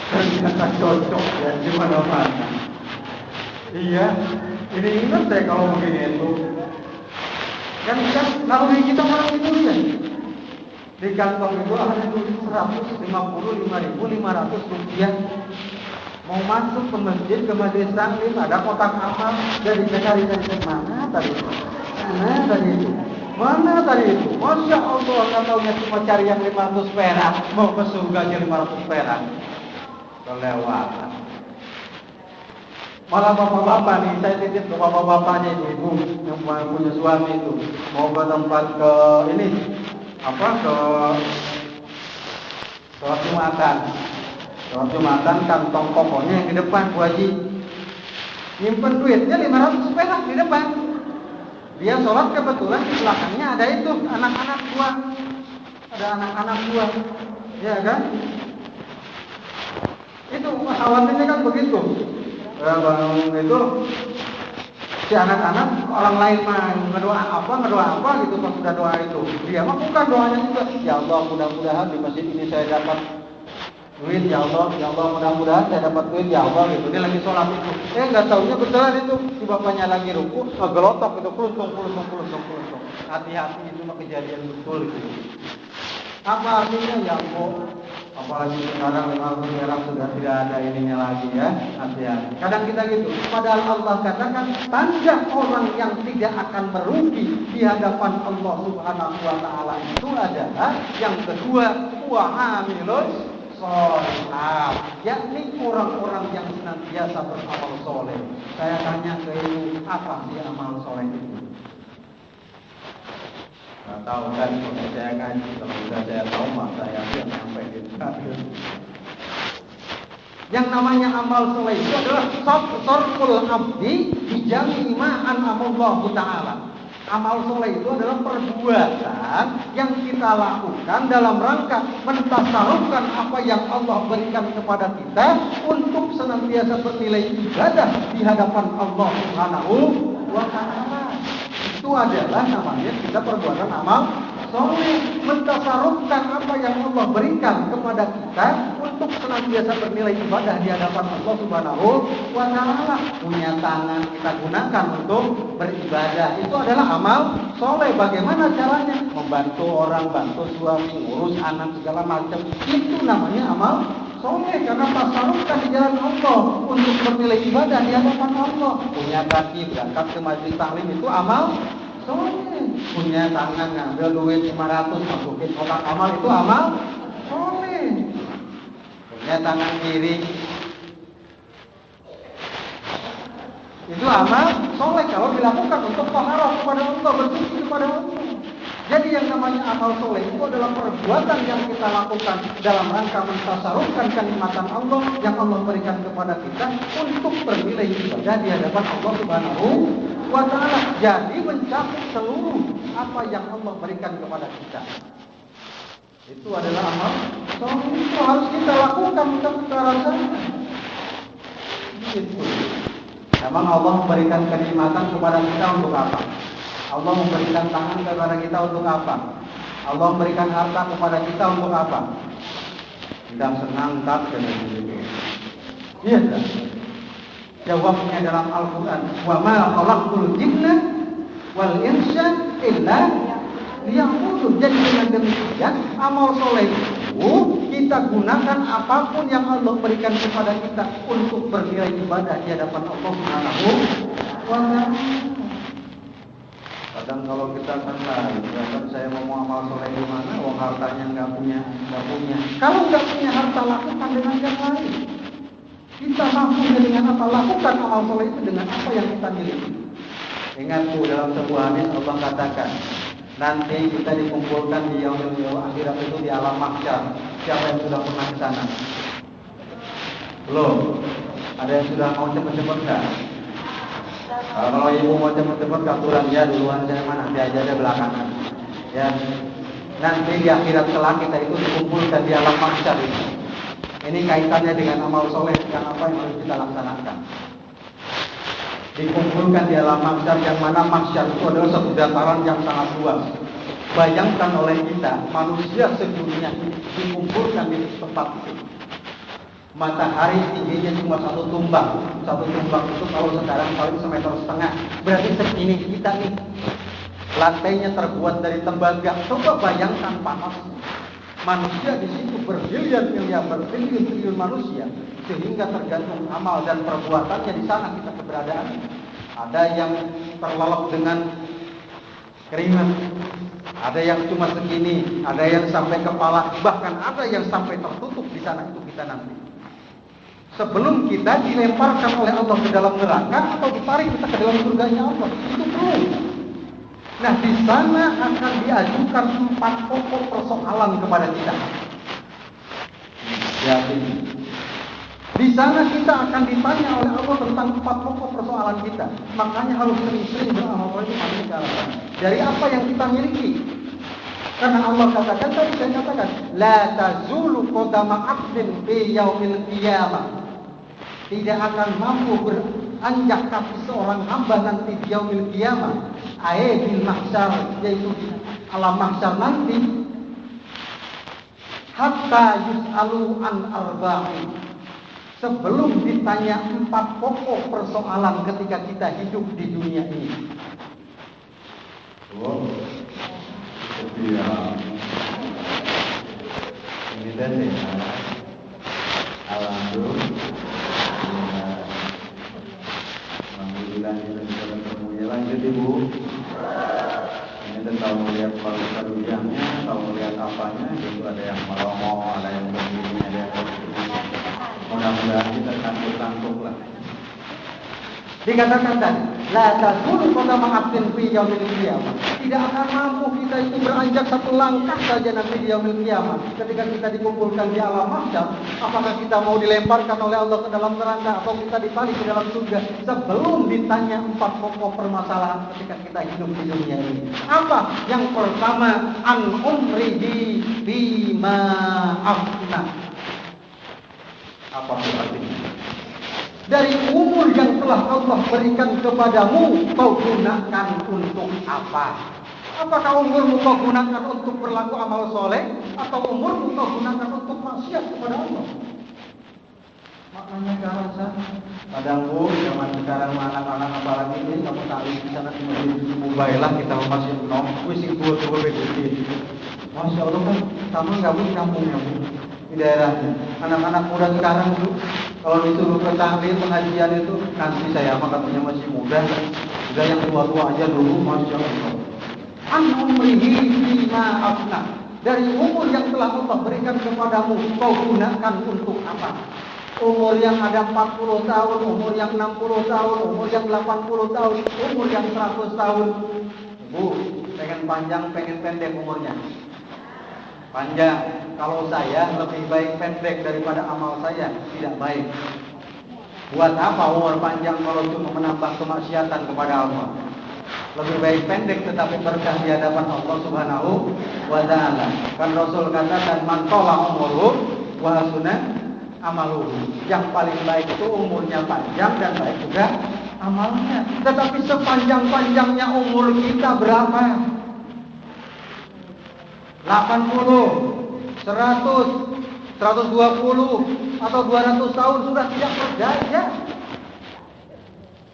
Ternyata cocok ya, gimana mana? Iya, ini ingat saya kalau begini itu. Kan naluri kita orang itu ya. Di kantong itu ada duit 155.500 rupiah. Mau masuk ke masjid, ke Majlis Taklim, ada kotak amal. Dari mana tadi? Mana tadi itu? Mana tadi itu? Masya Allah, nggak taunya cuma cari yang 500 perak, mau ke surga aja 500 perak. Kelewatan. Malah bapak-bapak nih, saya titip ke bapak-bapaknya ibu yang punya suami itu mau ke tempat ke ini apa ke sholat Jumatan kantong pokoknya yang di depan Bu Haji nyimpen duitnya 500 perak di depan. Dia sholat kebetulan di belakangnya ada itu anak-anak gua, ya kan? Itu khawatirnya kan begitu. Itu si anak-anak orang lain mah ngedoa apa gitu pas sudah doa itu. Dia mah bukan doanya juga. Ya Allah, mudah-mudahan di masjid ini saya dapat duit, ya Allah mudah-mudahan saya dapat duit, ya Allah gitu. Dia lagi sholat itu. Nggak taunya betulan itu si bapaknya lagi ruku, ngegelotok itu kulung. Hati-hati itu mah kejadian betul gitu. Apa artinya ya Allah? Apalagi sekarang memang perak sudah tidak ada ininya lagi ya. Hati-hati. Kadang kita gitu. Padahal Allah katakan tanda orang yang tidak akan merugi di hadapan Allah Subhanahu wa taala itu adalah yang kedua, wa amilus sholihah, yakni orang-orang yang senantiasa beramal soleh. Saya tanya ke ibu, apa sih amal soleh itu? Nggak tahu kan, kalau saya ngaji, kalau sudah saya tahu mah saya yang sampai gitu. Yang namanya amal soleh itu adalah sarful abdi bijami ma'an amallahu ta'ala. Amal soleh itu adalah perbuatan yang kita lakukan dalam rangka mentasarufkan apa yang Allah berikan kepada kita untuk senantiasa bernilai ibadah di hadapan Allah Subhanahu wa ta'ala. Itu adalah namanya kita perbuatan amal soleh, mentasarufkan apa yang Allah berikan kepada kita untuk senantiasa bernilai ibadah di hadapan Allah Subhanahu wa ta'ala. Punya tangan kita gunakan untuk beribadah, itu adalah amal soleh. Bagaimana caranya? Membantu orang, bantu suami, ngurus anak segala macam, itu namanya amal soleh karena tasarufkan di jalan Allah untuk bernilai ibadah di hadapan Allah. Punya kaki berangkat ke majelis taklim, itu amal soleh. Punya tangan ngambil duit 500 masukin kotak amal, itu amal soleh. Punya tangan kiri, itu amal soleh kalau dilakukan untuk taharah kepada Allah, bersuci kepada Allah. Jadi yang namanya amal soleh itu adalah perbuatan yang kita lakukan dalam rangka mentasarufkan kenikmatan Allah yang Allah berikan kepada kita untuk bernilai ibadah di hadapan Allah Subhanahu wa ta'ala. Jadi mencakup seluruh apa yang Allah berikan kepada kita. Itu adalah amal soleh, itu harus kita lakukan, kita rasakan. Gitu. Memang Allah memberikan kenikmatan kepada kita untuk apa? Allah memberikan tangan kepada kita untuk apa? Allah memberikan harta kepada kita untuk apa? Tidak senang tak dengan itu. Iya tak? Jawabnya dalam Al-Quran. Wa ma khalaqtul jinna wal insa illa liya'budun. Jadi dengan demikian amal soleh itu kita gunakan apapun yang Allah berikan kepada kita untuk bernilai ibadah di hadapan Allah Subhanahu wa ta'ala. Kadang kalau kita kan saya mau amal soleh di mana, wong hartanya nggak punya. Kalau nggak punya harta, lakukan dengan yang lain. Kita mampu dengan apa? Lakukan amal soleh itu dengan apa yang kita miliki. Ingat tuh dalam sebuah hadis Allah katakan, nanti kita dikumpulkan di yaumil akhirat itu di alam mahsyar. Siapa yang sudah pernah ke sana? Belum. Ada yang sudah mau cepet-cepet nggak? Kalau ibu mau cepet-cepet katuran ya duluan, saya mana dia aja belakangan. Ya, nanti di akhirat kelak kita itu dikumpulkan di alam mahsyar itu. Ini kaitannya dengan amal soleh, dengan apa yang harus kita laksanakan. Dikumpulkan di alam mahsyar, yang mana mahsyar itu adalah satu dataran yang sangat luas. Bayangkan oleh kita, manusia sedunia dikumpulkan di tempat itu. Matahari tingginya cuma satu tumbang. Satu tumbang itu kalau sekarang paling 1,5 meter. Berarti segini kita nih. Lantainya terbuat dari tembaga. Coba bayangkan panas. Manusia di situ bertriliun manusia. Sehingga tergantung amal dan perbuatannya di sana kita keberadaan. Ada yang terlelap dengan keringat. Ada yang cuma segini, ada yang sampai kepala, bahkan ada yang sampai tertutup di sana. Itu kita nanti. Sebelum kita dilemparkan oleh Allah ke dalam neraka atau ditarik kita ke dalam surganya Allah, itu belum. Nah, di sana akan diajukan 4 pokok persoalan kepada kita. Jadi, di sana kita akan ditanya oleh Allah tentang 4 pokok persoalan kita. Makanya harus sering-sering beramal soleh dari apa yang kita miliki. Karena Allah katakan, tadi saya katakan, la tazulu qadama 'abdin fi yaumil qiyamah. Tidak akan mampu beranjak kaki seorang hamba nanti di yaumil qiyamah, bil mahsyar, yaitu di alam mahsyar nanti, hatta yus'alu an arba'in, sebelum ditanya 4 pokok persoalan ketika kita hidup di dunia ini. Oh, ya. Ini tadi ya. Alhamdulillah kita bisa bertemu. Ya, lanjut Ibu. Ini kita tahu melihat kualitas ujangnya, tahu melihat apanya. Itu ada yang melongo, ada yang begini, ada yang begini. Mudah-mudahan kita kantuk-kantuk lah. Dikatakan tadi, la tazulu qadama 'abdin fi yaumil qiyamah. Tidak akan mampu kita itu beranjak 1 langkah saja nanti di yaumil qiyamah. Ketika kita dikumpulkan di alam mahsyar, apakah kita mau dilemparkan oleh Allah ke dalam neraka atau kita ditarik ke dalam surga, sebelum ditanya 4 pokok permasalahan ketika kita hidup di dunia ini. Apa? Yang pertama, an umrihi bima afna. Apa itu artinya? Dari umur yang telah Allah berikan kepadamu, kau gunakan untuk apa? Apakah umurmu kau gunakan untuk berlaku amal soleh, atau umurmu kau gunakan untuk maksiat kepada Allah? Maknanya karasa. Kadang Bu, zaman sekarang anak-anak apalagi ini kamu tahu di sana di Mubailah kita masih nong, wis tua-tua begitu. Masya Allah kan, sama nggak Bu di kampungnya Bu, di daerahnya. Anak-anak muda sekarang tuh, kalau disuruh ke tahlil pengajian itu, nanti saya mah katanya masih muda, udah yang tua-tua aja dulu, Masya Allah. An umrihi bima afna. Dari umur yang telah Allah berikan kepadamu, kau gunakan untuk apa? Umur yang ada 40 tahun, umur yang 60 tahun, umur yang 80 tahun, umur yang 100 tahun. Bu, pengen panjang, pengen pendek umurnya? Panjang. Kalau saya lebih baik pendek daripada amal saya tidak baik. Buat apa umur panjang kalau cuma menambah kemaksiatan kepada Allah? Lebih baik pendek tetapi berkah di hadapan Allah Subhanahu wa taala. Kan Rasul katakan, man tala umruhu wa hasuna amaluhu. Yang paling baik itu umurnya panjang dan baik juga amalnya. Tetapi sepanjang-panjangnya umur kita berapa? 80, 100, 120 atau 200 tahun sudah tidak berdaya.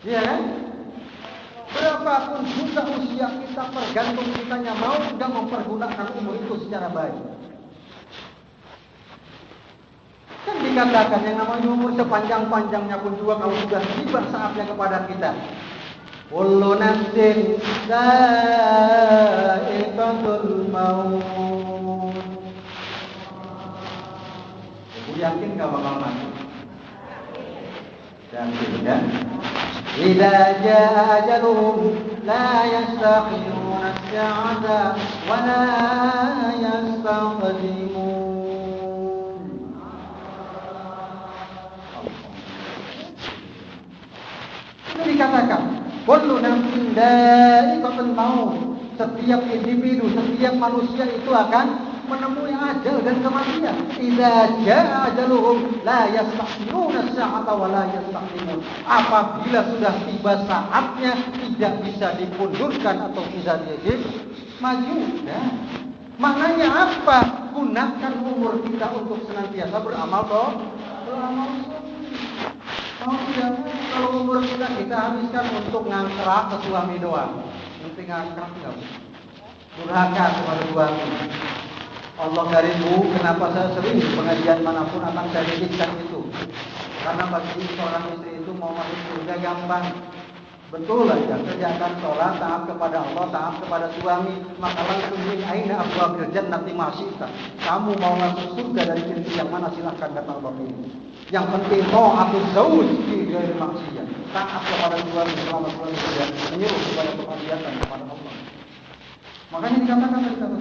Iya kan? Berapapun juga usia kita, tergantung kitanya mau tidak mempergunakan umur itu secara baik. Kan dikatakan yang namanya umur sepanjang-panjangnya pun juga kalau sudah tiba saatnya kepada kita, kullu nafsin dha'iqatul maut. Ibu yakin gak bakal mati? Yakin kan? Idza jaa ajaluhum la yastakhiruna as-sa'ata wa la yastaqdimun. Ini dikatakan, kullu nafsin dha'iqatul maut. Setiap individu, setiap manusia itu akan menemui ajal dan kematian. Idza jaa ajaluhum la yastakhiruna as-sa'ata wa la yastaqdimun. Apabila sudah tiba saatnya, tidak bisa dipundurkan atau bisa maju. Nah, maknanya apa? Gunakan umur kita untuk senantiasa beramal toh. Beramal mau jangan kalau umur kita habiskan untuk ngangkrak ke suami doang. Nanti ngangkrak enggak? Durhaka kepada suami. Allah karimu, kenapa saya sering pengajian manapun akan saya didikkan itu? Karena bagi seorang istri itu mau masuk surga gampang. Betul aja, kerjakan sholat, taat kepada Allah, taat kepada suami, maka langsung min aina abwabil jannati masyita. Kamu mau masuk surga dari pintu yang mana, silahkan, kata Allah ini. Yang penting ta'atul zauj fi ghairi maksiyah. Taat kepada suami selama suami tidak menyuruh kepada kemaksiatan kepada Allah. Makanya dikatakan dari kata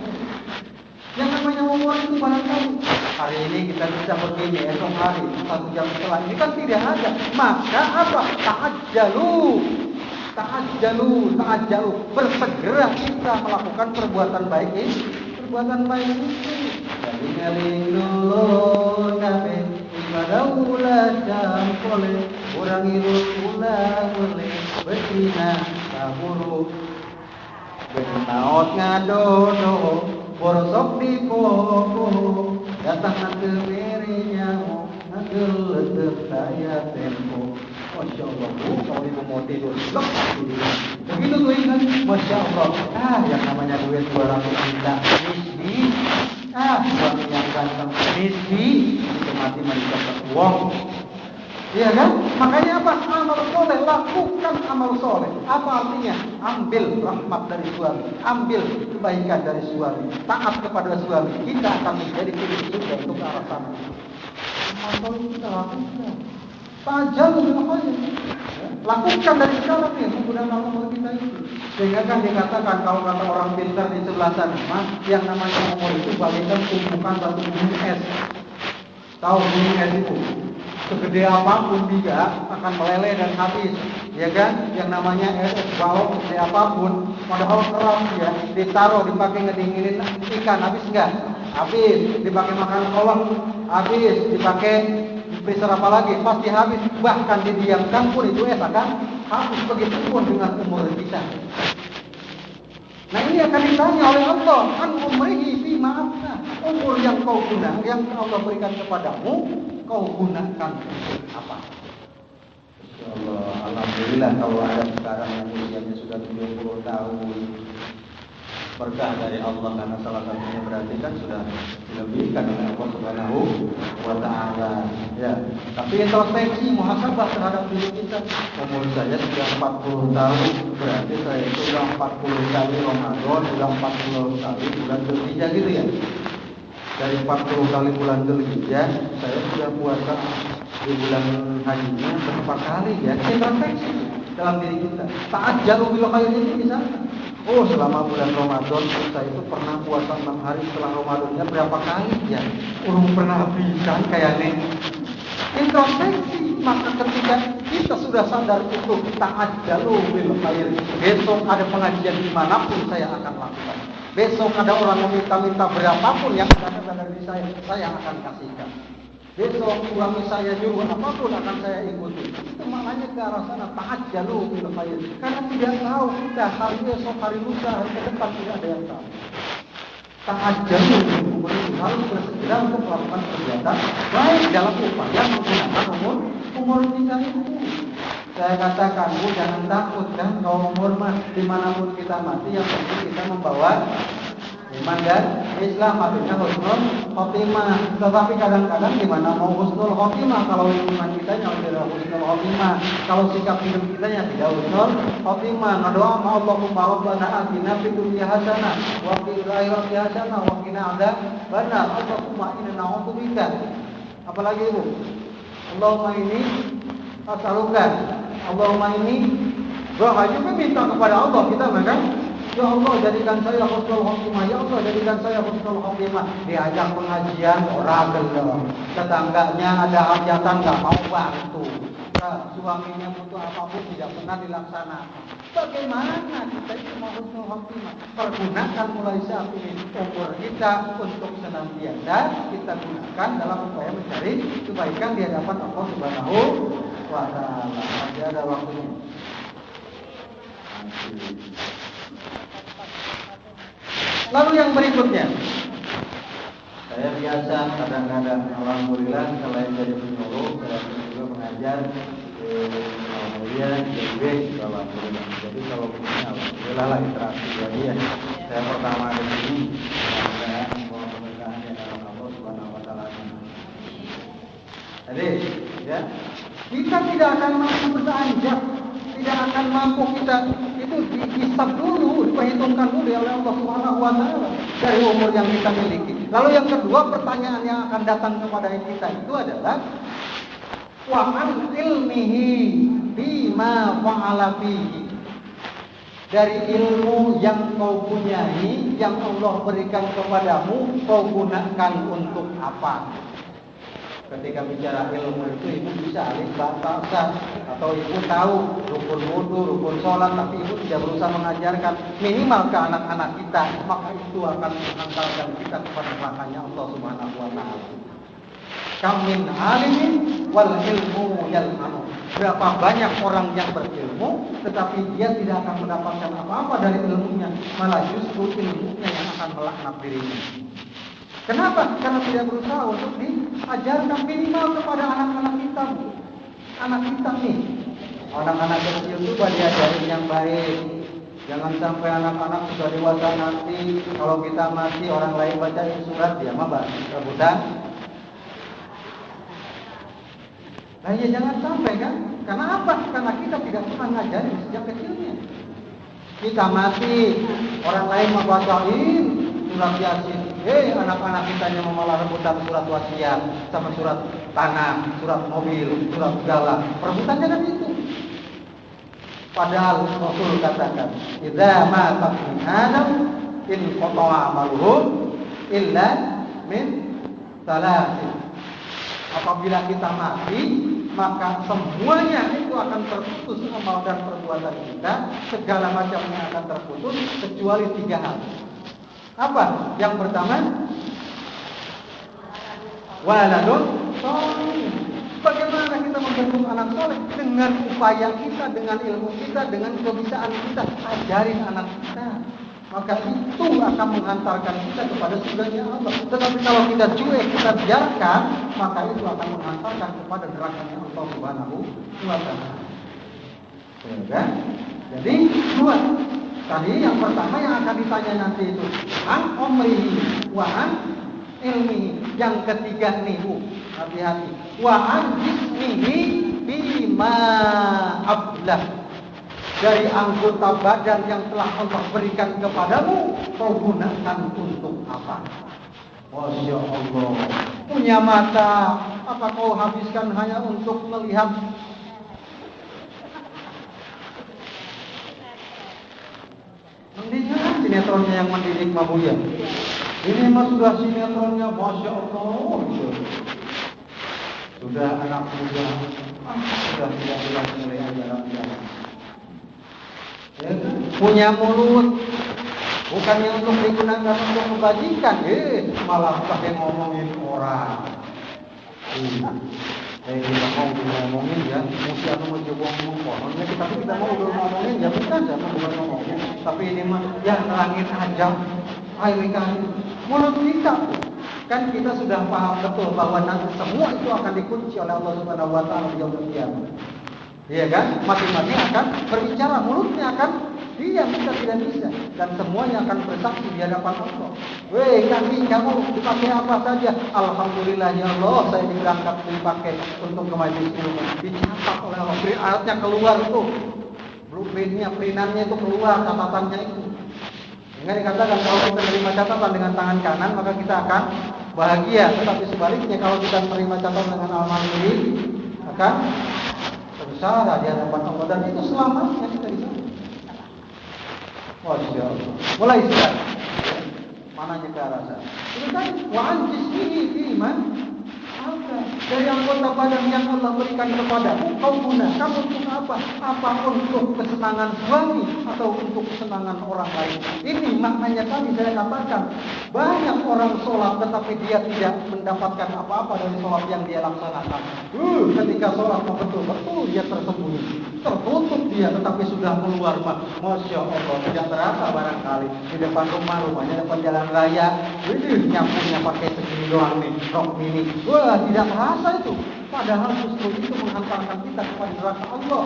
yang namanya umur itu barangkali hari ini kita bisa begini, esok hari 1 jam setelah ini kan tidak ada. Maka apa? Ta'ajjalu, bersegera kita melakukan perbuatan baik ini. Perbuatan baik ini. Jadi ngelindulu nabe ibadah ulah jam boleh orang itu ulah boleh betina kaburu benaot ngadodo borosok di poko datang ke merinya ngagel letep saya tempo. Masya Allah, kalau ibu mau tidur, begitu tuh ingat, Masya Allah, yang namanya duit 200 juta, misbi, suami yang ganteng, misbi, itu mati dapat uang, iya kan? Makanya apa? Amal soleh, lakukan amal soleh. Apa artinya? Ambil rahmat dari suami, ambil kebaikan dari suami, taat kepada suami, kita akan menjadi pilih surga untuk ke arah sana. Amal kita lakukan. Tajal lakukan dari sekarang nih menggunakan umur kita itu. Sehingga kan dikatakan kalau kata orang pintar di sebelah sana, yang namanya umur itu bagaikan tumpukan batu gunung es. Tahu gunung es itu? Segede apapun dia akan meleleh dan habis, ya kan? Yang namanya es balok segede apapun, padahal keras ya, ditaruh dipakai ngedinginin ikan, habis enggak? Habis. Dipakai makan kolak, habis. Dipakai freezer apa lagi, pasti habis. Bahkan didiamkan pun itu es akan habis. Begitupun dengan umur kita. Nah ini akan ditanya oleh Allah, an umrihi fi ma'afna. Umur yang kau gunakan, yang Allah berikan kepadamu, kau gunakan apa? Insya Allah, alhamdulillah kalau ada sekarang yang usianya sudah 70 tahun. Berkah dari Allah, karena salah satunya berarti kan sudah dilebihkan oleh Allah Subhanahu wa Ta'ala. Ya, tapi introspeksi, muhasabah terhadap diri kita. Umur saya sudah 40 tahun, berarti saya itu sudah 40 kali Ramadan, sudah 40 kali bulan Dzulhijjah gitu ya. Dari 40 kali bulan Dzulhijjah, saya sudah puasa di bulan hajinya berapa kali ya. Introspeksi dalam diri kita. Ta'ajjalu bil khair ini bisa. Oh, selama bulan Ramadan saya itu pernah puasa 6 hari setelah Ramadannya berapa kali ya? Belum pernah bisa kayaknya. Introspeksi, maka ketika kita sudah sadar itu, ta'ajjalu bil khair. Besok ada pengajian dimanapun saya akan lakukan. Besok ada orang meminta-minta berapapun yang ada dari saya akan kasihkan. Besok suami saya nyuruh apapun akan saya ikuti. Itu maknanya ke arah sana, ta'ajjalu bil khair. Karena tidak tahu kita hari esok, hari lusa, hari ke depan tidak ada yang tahu. Ta'ajjalu umur itu harus bersegera untuk melakukan kegiatan baik dalam upaya menggunakan umur kita itu. Saya katakan, Bu, jangan takut kan kalau umur dimanapun kita mati, yang penting kita membawa iman dan Islam, artinya husnul khotimah. Tetapi kadang-kadang gimana mau husnul khotimah kalau iman kita yang tidak husnul khotimah, kalau sikap hidup kita yang tidak husnul khotimah. Doa Allahumma rabbana atina fid dunya hasanah wa fil akhirati hasanah wa qina adzabannar. Allahumma inna na'udzubika. Apalagi, Bu? Allahumma ini as'aluka. Allahumma ini doa juga minta kepada Allah kita, maka ya Allah jadikan saya husnul khotimah, ya Allah jadikan saya husnul khotimah. Diajak pengajian orang gelap, tetangganya ada hajatan nggak mau bantu, suaminya butuh apapun tidak pernah dilaksanakan. Bagaimana kita itu mau husnul khotimah? Pergunakan mulai saat ini umur kita untuk senantiasa kita gunakan dalam upaya mencari kebaikan di hadapan Allah Subhanahu wa Ta'ala. Masih ada waktunya. Lalu yang berikutnya, saya biasa kadang-kadang alhamdulillah selain jadi penyuluh, saya juga mengajar di Muhammadiyah, JB, alhamdulillah. Jadi kalau punya alhamdulillah lah interaksi. Jadi ya, saya pertama di sini, saya membawa pernikahan yang dalam Allah Subhanahu wa Ta'ala. Jadi, ya, kita tidak akan mampu beranjak, tidak akan mampu kita itu dihisab dulu, diperhitungkan dulu oleh Allah Subhanahu wa taala dari umur yang kita miliki. Lalu yang kedua, pertanyaan yang akan datang kepada kita itu adalah wa an ilmihi bima fa'ala fihi. Dari ilmu yang kau punyai, yang Allah berikan kepadamu, kau gunakan untuk apa? Ketika bicara ilmu itu, ibu bisa alif bahasa, atau ibu tahu rukun wudu, rukun sholat, tapi ibu tidak berusaha mengajarkan minimal ke anak-anak kita, maka itu akan menghantarkan kita kepada neraka-Nya Allah Subhanahu wa taala. Kam min alimin wal ilmu yal'anu. Berapa banyak orang yang berilmu, tetapi dia tidak akan mendapatkan apa-apa dari ilmunya, malah justru ilmunya yang akan melaknat dirinya. Kenapa? Karena tidak berusaha untuk diajarkan minimal kepada anak-anak kita. Anak kita nih, anak-anak kecil itu diajarin yang baik. Jangan sampai anak-anak sudah dewasa nanti, kalau kita mati orang lain bacain surat, dia mah rebutan. Nah ya jangan sampai kan? Karena apa? Karena kita tidak pernah ngajarin sejak kecilnya. Kita mati, orang lain membacain surat Yasin. Anak-anak kita yang malah rebutan surat wasiat sama surat tanah, surat mobil, surat segala. Perebutannya kan itu. Padahal Rasul katakan, "Idza mata ibnu Adam in qata'a amaluhu illa min salasin." Apabila kita mati, maka semuanya itu akan terputus amal dan perbuatan kita, segala macamnya akan terputus kecuali 3 hal. Apa? Yang pertama, waladun sholih. Bagaimana kita membentuk anak soleh? Dengan upaya kita, dengan ilmu kita, dengan kebisaan kita, ajarin anak kita. Maka itu akan menghantarkan kita kepada surga-Nya Allah. Tetapi kalau kita cuek, kita biarkan, maka itu akan menghantarkan kepada neraka-Nya Allah Subhanahu wa taala. Ya, jadi 2. Tadi yang pertama yang akan ditanya nanti itu an umrihi wa an ilmihi. Yang ketiga nih Bu, hati-hati. Wa an jismihi bima ablah. Dari anggota badan yang telah Allah berikan kepadamu, kau gunakan untuk apa? Masya Allah. Punya mata, apa kau habiskan hanya untuk melihat mendingan sinetronnya yang mendidik Mabuya. Ini mah sudah sinetronnya, Masya Allah. Sudah anak muda, sudah tidak jelas nilai ajarannya. Ya, punya mulut, bukannya untuk digunakan untuk kebajikan, malah pakai ngomongin orang. Kita mau ngomongin ya, mesti aku mau coba ngomongnya, tapi kita mau udah ngomongin ya bukan ngomongin. Tapi ini mah ya nerangin aja, ayo ikan mulut kita. Kan kita sudah paham betul bahwa nanti semua itu akan dikunci oleh Allah Subhanahu wa taala di yaumul qiyamah. Iya kan? Mati-mati akan berbicara, mulutnya akan diam, kita tidak bisa, dan semuanya akan bersaksi di hadapan Allah. Kaki kamu dipakai apa saja? Alhamdulillah ya Allah, saya dipakai untuk ke majelis ilmu. Dicatat oleh Allah, alatnya keluar itu, blueprintnya, perinannya itu keluar, catatannya itu. Sehingga dikatakan kalau kita menerima catatan dengan tangan kanan, maka kita akan bahagia. Tetapi sebaliknya kalau kita menerima catatan dengan amal kiri, akan sengsara di hadapan Allah, dan itu selamanya kita di sana. Masya Allah. Mulai sekarang. Mana kita rasa? Itu kan wa'an jismihi iman. Dari anggota badan yang Allah berikan kepadamu, kau gunakan untuk apa? Apa untuk kesenangan suami atau untuk kesenangan orang lain? Ini maknanya tadi saya katakan, banyak orang sholat tetapi dia tidak mendapatkan apa-apa dari sholat yang dia laksanakan. Ketika sholat betul-betul dia tersembunyi, tertutup dia, tetapi sudah keluar, Masya Allah, tidak terasa barangkali di depan rumahnya depan jalan raya, nyapunya pakai segini doang nih, rok mini. Wah, tidak terasa itu. Padahal justru itu menghantarkan kita kepada neraka Allah.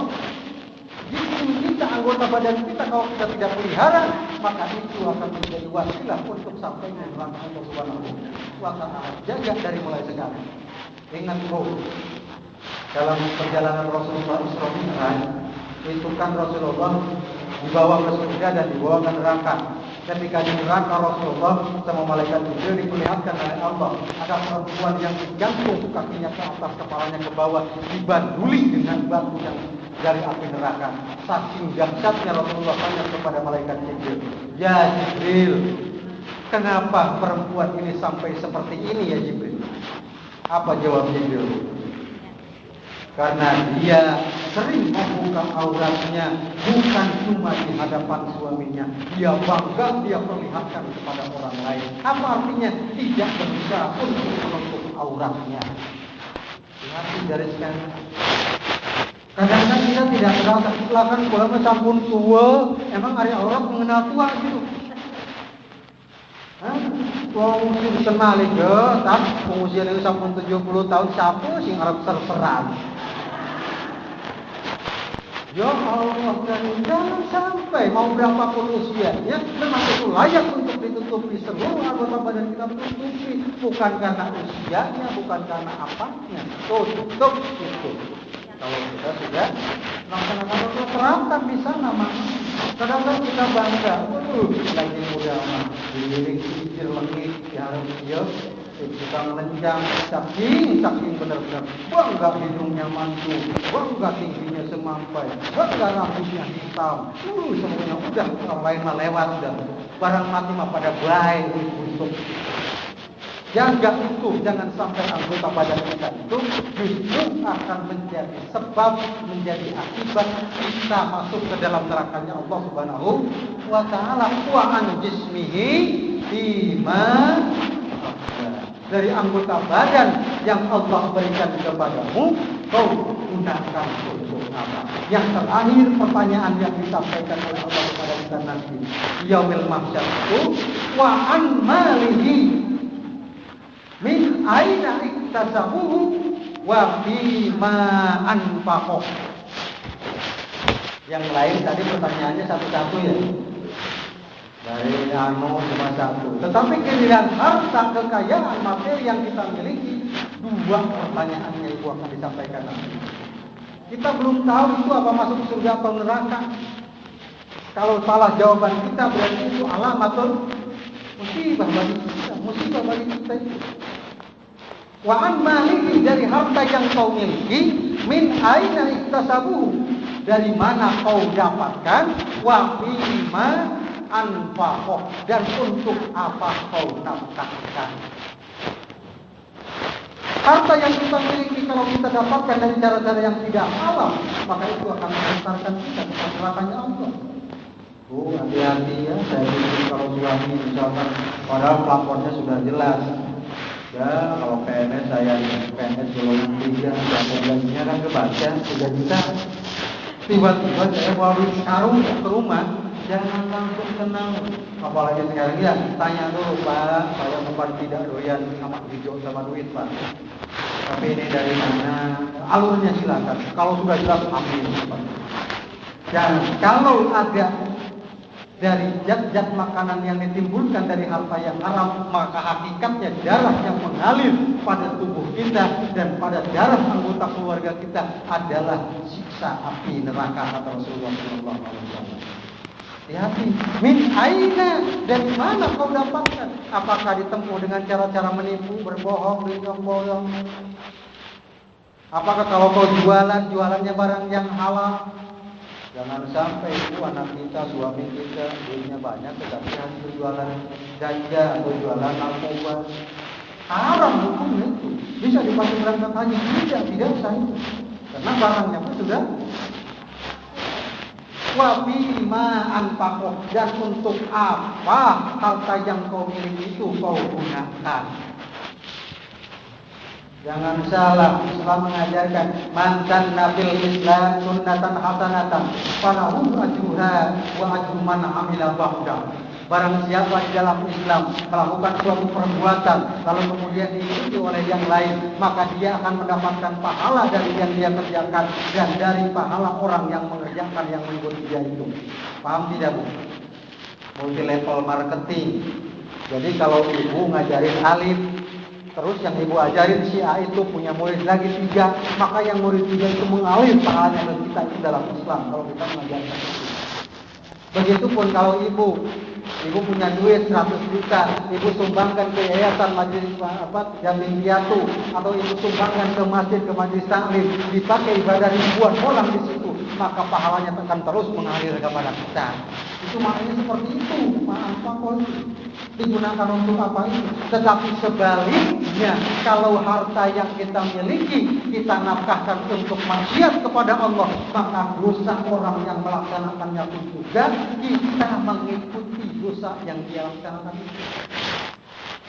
Jisim kita, anggota badan kita, kalau kita tidak pelihara, maka itu akan menjadi wasilah untuk sampai ke neraka Allah Subhanahu wa taala. Jaga dari mulai sekarang. Ingat bro, dalam perjalanan Rasulullah Isra Mi'raj, Itu kan Rasulullah dibawa ke surga dan dibawa ke neraka. Ketika di neraka Rasulullah sama malaikat Jibril diperlihatkan oleh Allah ada perempuan yang digantung kakinya ke atas, kepalanya ke bawah, dibanduli dengan batu yang dari api neraka. Saking dahsyatnya Rasulullah tanya kepada malaikat Jibril, "Ya Jibril, kenapa perempuan ini sampai seperti ini ya Jibril?" Apa jawab Jibril? Karena dia sering membuka auratnya bukan cuma di hadapan suaminya, dia bangga dia perlihatkan kepada orang lain. Apa artinya? Tidak berusaha untuk menutup auratnya. Lihat dari sekarang. Kadang-kadang kita tidak merasa silakan kalau sampun tua, emang hari aurat mengenal tua gitu. Wong sing kenal ya, tak pengusian itu sampun 70 tahun siapa sing arep serseran. Ya Allah, dan jangan sampai mau berapapun usianya, memang itu layak untuk ditutupi, seluruh anggota badan kita tutupi, bukan karena usianya, bukan karena apanya, tutup itu. Kalau kita sudah laksanakan itu terapkan di sana, kadang-kadang kita bangga, lagi muda mah, dilirik sisir lengit, diharap dia. Kita melenjang, saking benar-benar bangga hidungnya mantu, bangga tingginya semampai, bangga rambutnya hitam, semuanya udah orang lain mah lewat dah. Barang mati mah pada baik untuk jaga itu, jangan sampai anggota badan kita itu justru akan menjadi sebab, menjadi akibat kita masuk ke dalam nerakanya Allah Subhanahu wa Ta'ala. Wa an jismihi bima dari anggota badan yang Allah berikan kepadamu, kau gunakan untuk apa? Yang terakhir pertanyaan yang disampaikan oleh Allah kepada kita nanti yaumil mahsyar itu, wa an malihi min aina iktasabuhu wa bima anfaqah. Yang lain tadi pertanyaannya satu-satu ya. Dari cuma satu. Tetapi giliran harta, kekayaan, materi yang kita miliki, dua pertanyaannya itu akan disampaikan nanti. Kita belum tahu itu apa masuk surga atau neraka. Kalau salah jawaban kita berarti itu alamatul musibah bagi kita, musibah bagi kita itu. Wa an maliki, dari harta yang kau miliki, min aina iktasabuhu, dari mana kau dapatkan, wa bima anfaqah, dan untuk apa kau nafkahkan. Harta yang kita miliki kalau kita dapatkan dari cara-cara yang tidak halal, maka itu akan mengantarkan kita ke nerakanya Allah. Hati-hati ya, saya pikir kalau suami misalkan padahal pelapornya sudah jelas. Ya, kalau PNS saya PNS golongan 3, gajinya kan kebaca 3 juta. Tiba-tiba saya bawa karung ke rumah. Jangan langsung tenang. Apalagi sekarang ya, tanya dulu, Pak, saya bukan tidak doyan sama hijau sama duit, Pak. Tapi ini dari mana? Alurnya silakan. Kalau sudah jelas ambil, Pak. Dan kalau ada dari zat-zat makanan yang ditimbulkan dari harta yang haram, maka hakikatnya darah yang mengalir pada tubuh kita dan pada darah anggota keluarga kita adalah siksa api neraka, kata Rasulullah SAW. Hati-hati. Min aina, dari mana kau dapatkan? Apakah ditempuh dengan cara-cara menipu, berbohong, bohong? Apakah kalau kau jualannya barang yang halal? Jangan sampai itu anak kita, suami kita duitnya banyak tetapi hasil jualan ganja atau jualan narkoba. Haram hukumnya itu. Bisa dipakai berangkat haji? Tidak usah itu. Karena barangnya pun sudah wa bima anfaqah, dan untuk apa harta yang kau miliki itu kau gunakan. Jangan salah, Islam mengajarkan mantan nabil Islam sunnatan hasanatan falahu ajruha wa ajru man amila ba'da. Barang siapa di dalam Islam melakukan suatu perbuatan lalu kemudian diikuti oleh yang lain, maka dia akan mendapatkan pahala dari yang dia kerjakan dan dari pahala orang yang mengerjakan yang mengikuti dia itu. Paham tidak, Bu? Multi level marketing. Jadi kalau ibu ngajarin alif, Terus yang ibu ajarin si A itu punya murid lagi 3, maka yang murid 3 itu mengalir pahalanya dan kita itu dalam Islam kalau kita mengajarkan itu. Begitupun kalau ibu punya duit 100 juta, ibu sumbangkan ke yayasan majelis Yatim Piatu, atau ibu sumbangkan ke masjid, ke majelis taklim, dipakai ibadah ribuan orang di situ, maka pahalanya akan terus mengalir kepada kita. Itu maknanya seperti itu. Apa digunakan untuk apa itu? Tetapi sebaliknya, kalau harta yang kita miliki kita nafkahkan untuk maksiat kepada Allah, maka dosa orang yang melaksanakannya pun juga kita mengikuti dosa yang dia laksanakan itu.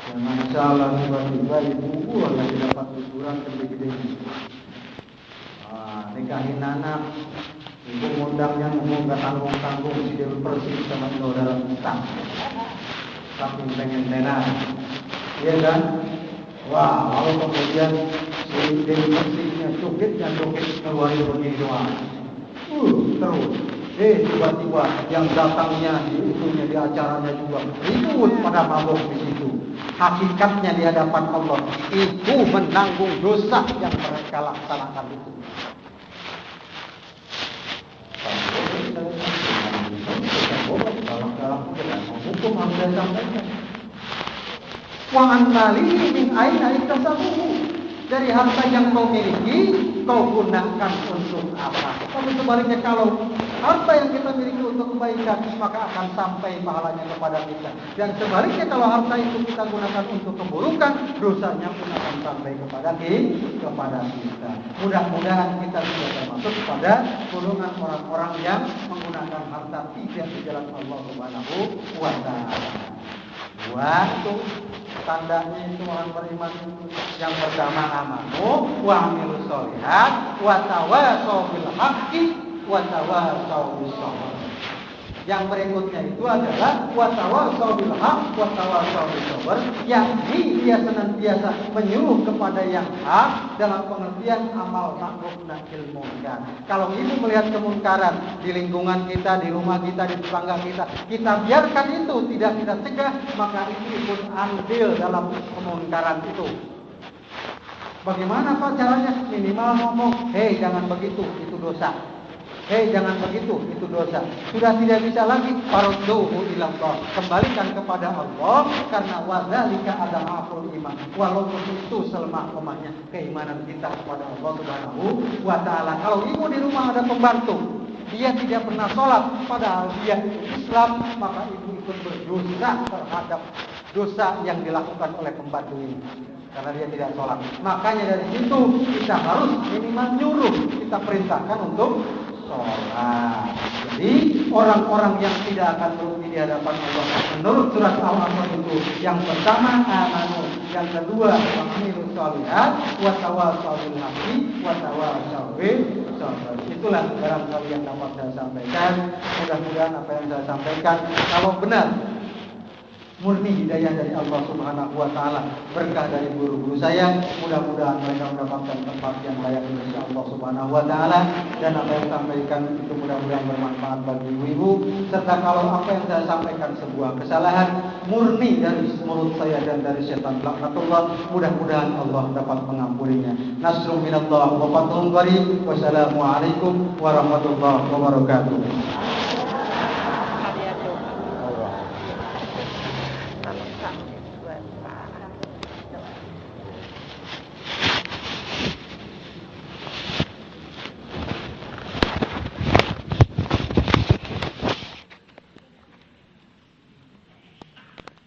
Jangan salah, tiba-tiba ibu lagi dapat liburan gede-gede. Nikahin anak, ibu ngundangnya nggak tanggung-tanggung, si Dewi Persik sama saudara kita. Tapi pengen tenar, iya kan? Wah, lalu kemudian si Dewi Persiknya joget keluarin begini doang. Terus, tiba-tiba yang datangnya di acaranya juga ribut pada mabuk di situ. Hakikatnya di hadapan Allah, ibu menanggung dosa yang mereka laksanakan itu. Hukum harus saya sampaikan. Wa antali min aina iktasabuhu. Dari harta yang kau miliki, kau gunakan untuk apa? Tapi sebaliknya, kalau harta yang kita miliki untuk kebaikan, maka akan sampai pahalanya kepada kita. Dan sebaliknya, kalau harta itu kita gunakan untuk keburukan, dosanya pun akan sampai kepada kita. Mudah-mudahan kita tidak termasuk kepada golongan orang-orang yang menggunakan harta tidak di jalan Allah Subhanahu wa Ta'ala. Waktu tandanya itu orang beriman itu yang pertama amanu wa amilus sholihat wa tawasau bil haqqi wa tawasau bis sabr. Yang berikutnya itu adalah wa tawasau bil haqq wa tawasau bis sabr, yakni dia senantiasa menyuruh kepada yang hak dalam pengertian amal ma'ruf nahi munkar. Kalau ibu melihat kemungkaran di lingkungan kita, di rumah kita, di tetangga kita biarkan itu, tidak kita cegah, maka itu ikut andil dalam kemungkaran itu. Bagaimana Pak caranya? Minimal ngomong, hei jangan begitu, itu dosa. Hei jangan begitu, itu dosa. Sudah tidak bisa lagi, farudduhu ilallah, kembalikan kepada Allah, karena wadzalika adamul iman. Walaupun itu selemah-lemahnya keimanan kita kepada Allah Subhanahu wa Ta'ala. Kalau ibu di rumah ada pembantu, dia tidak pernah sholat, padahal dia Islam, maka ibu ikut berdosa terhadap dosa yang dilakukan oleh pembantu ini, karena dia tidak sholat. Makanya dari situ kita harus minimal nyuruh, kita perintahkan untuk sholat. Jadi orang-orang yang tidak akan merugi di hadapan Allah menurut surat Al-Asr itu, yang pertama amanu, yang kedua amilus sholihat, wa tawasau bil haqqi wa tawasau bis sabr. Itulah barangkali yang dapat saya sampaikan. Mudah-mudahan apa yang saya sampaikan, kalau benar murni hidayah dari Allah Subhanahu wa Ta'ala, berkah dari guru-guru saya, mudah-mudahan mereka mendapatkan tempat yang layak dari Allah Subhanahu wa Ta'ala. Dan apa yang saya sampaikan itu mudah-mudahan bermanfaat bagi ibu-ibu. Serta kalau apa yang saya sampaikan sebuah kesalahan murni dari mulut saya dan dari syaitan laknatullah, mudah-mudahan Allah dapat mengampuninya. Nasrun minallah wa fathun qarib. Wassalamualaikum warahmatullahi wabarakatuh.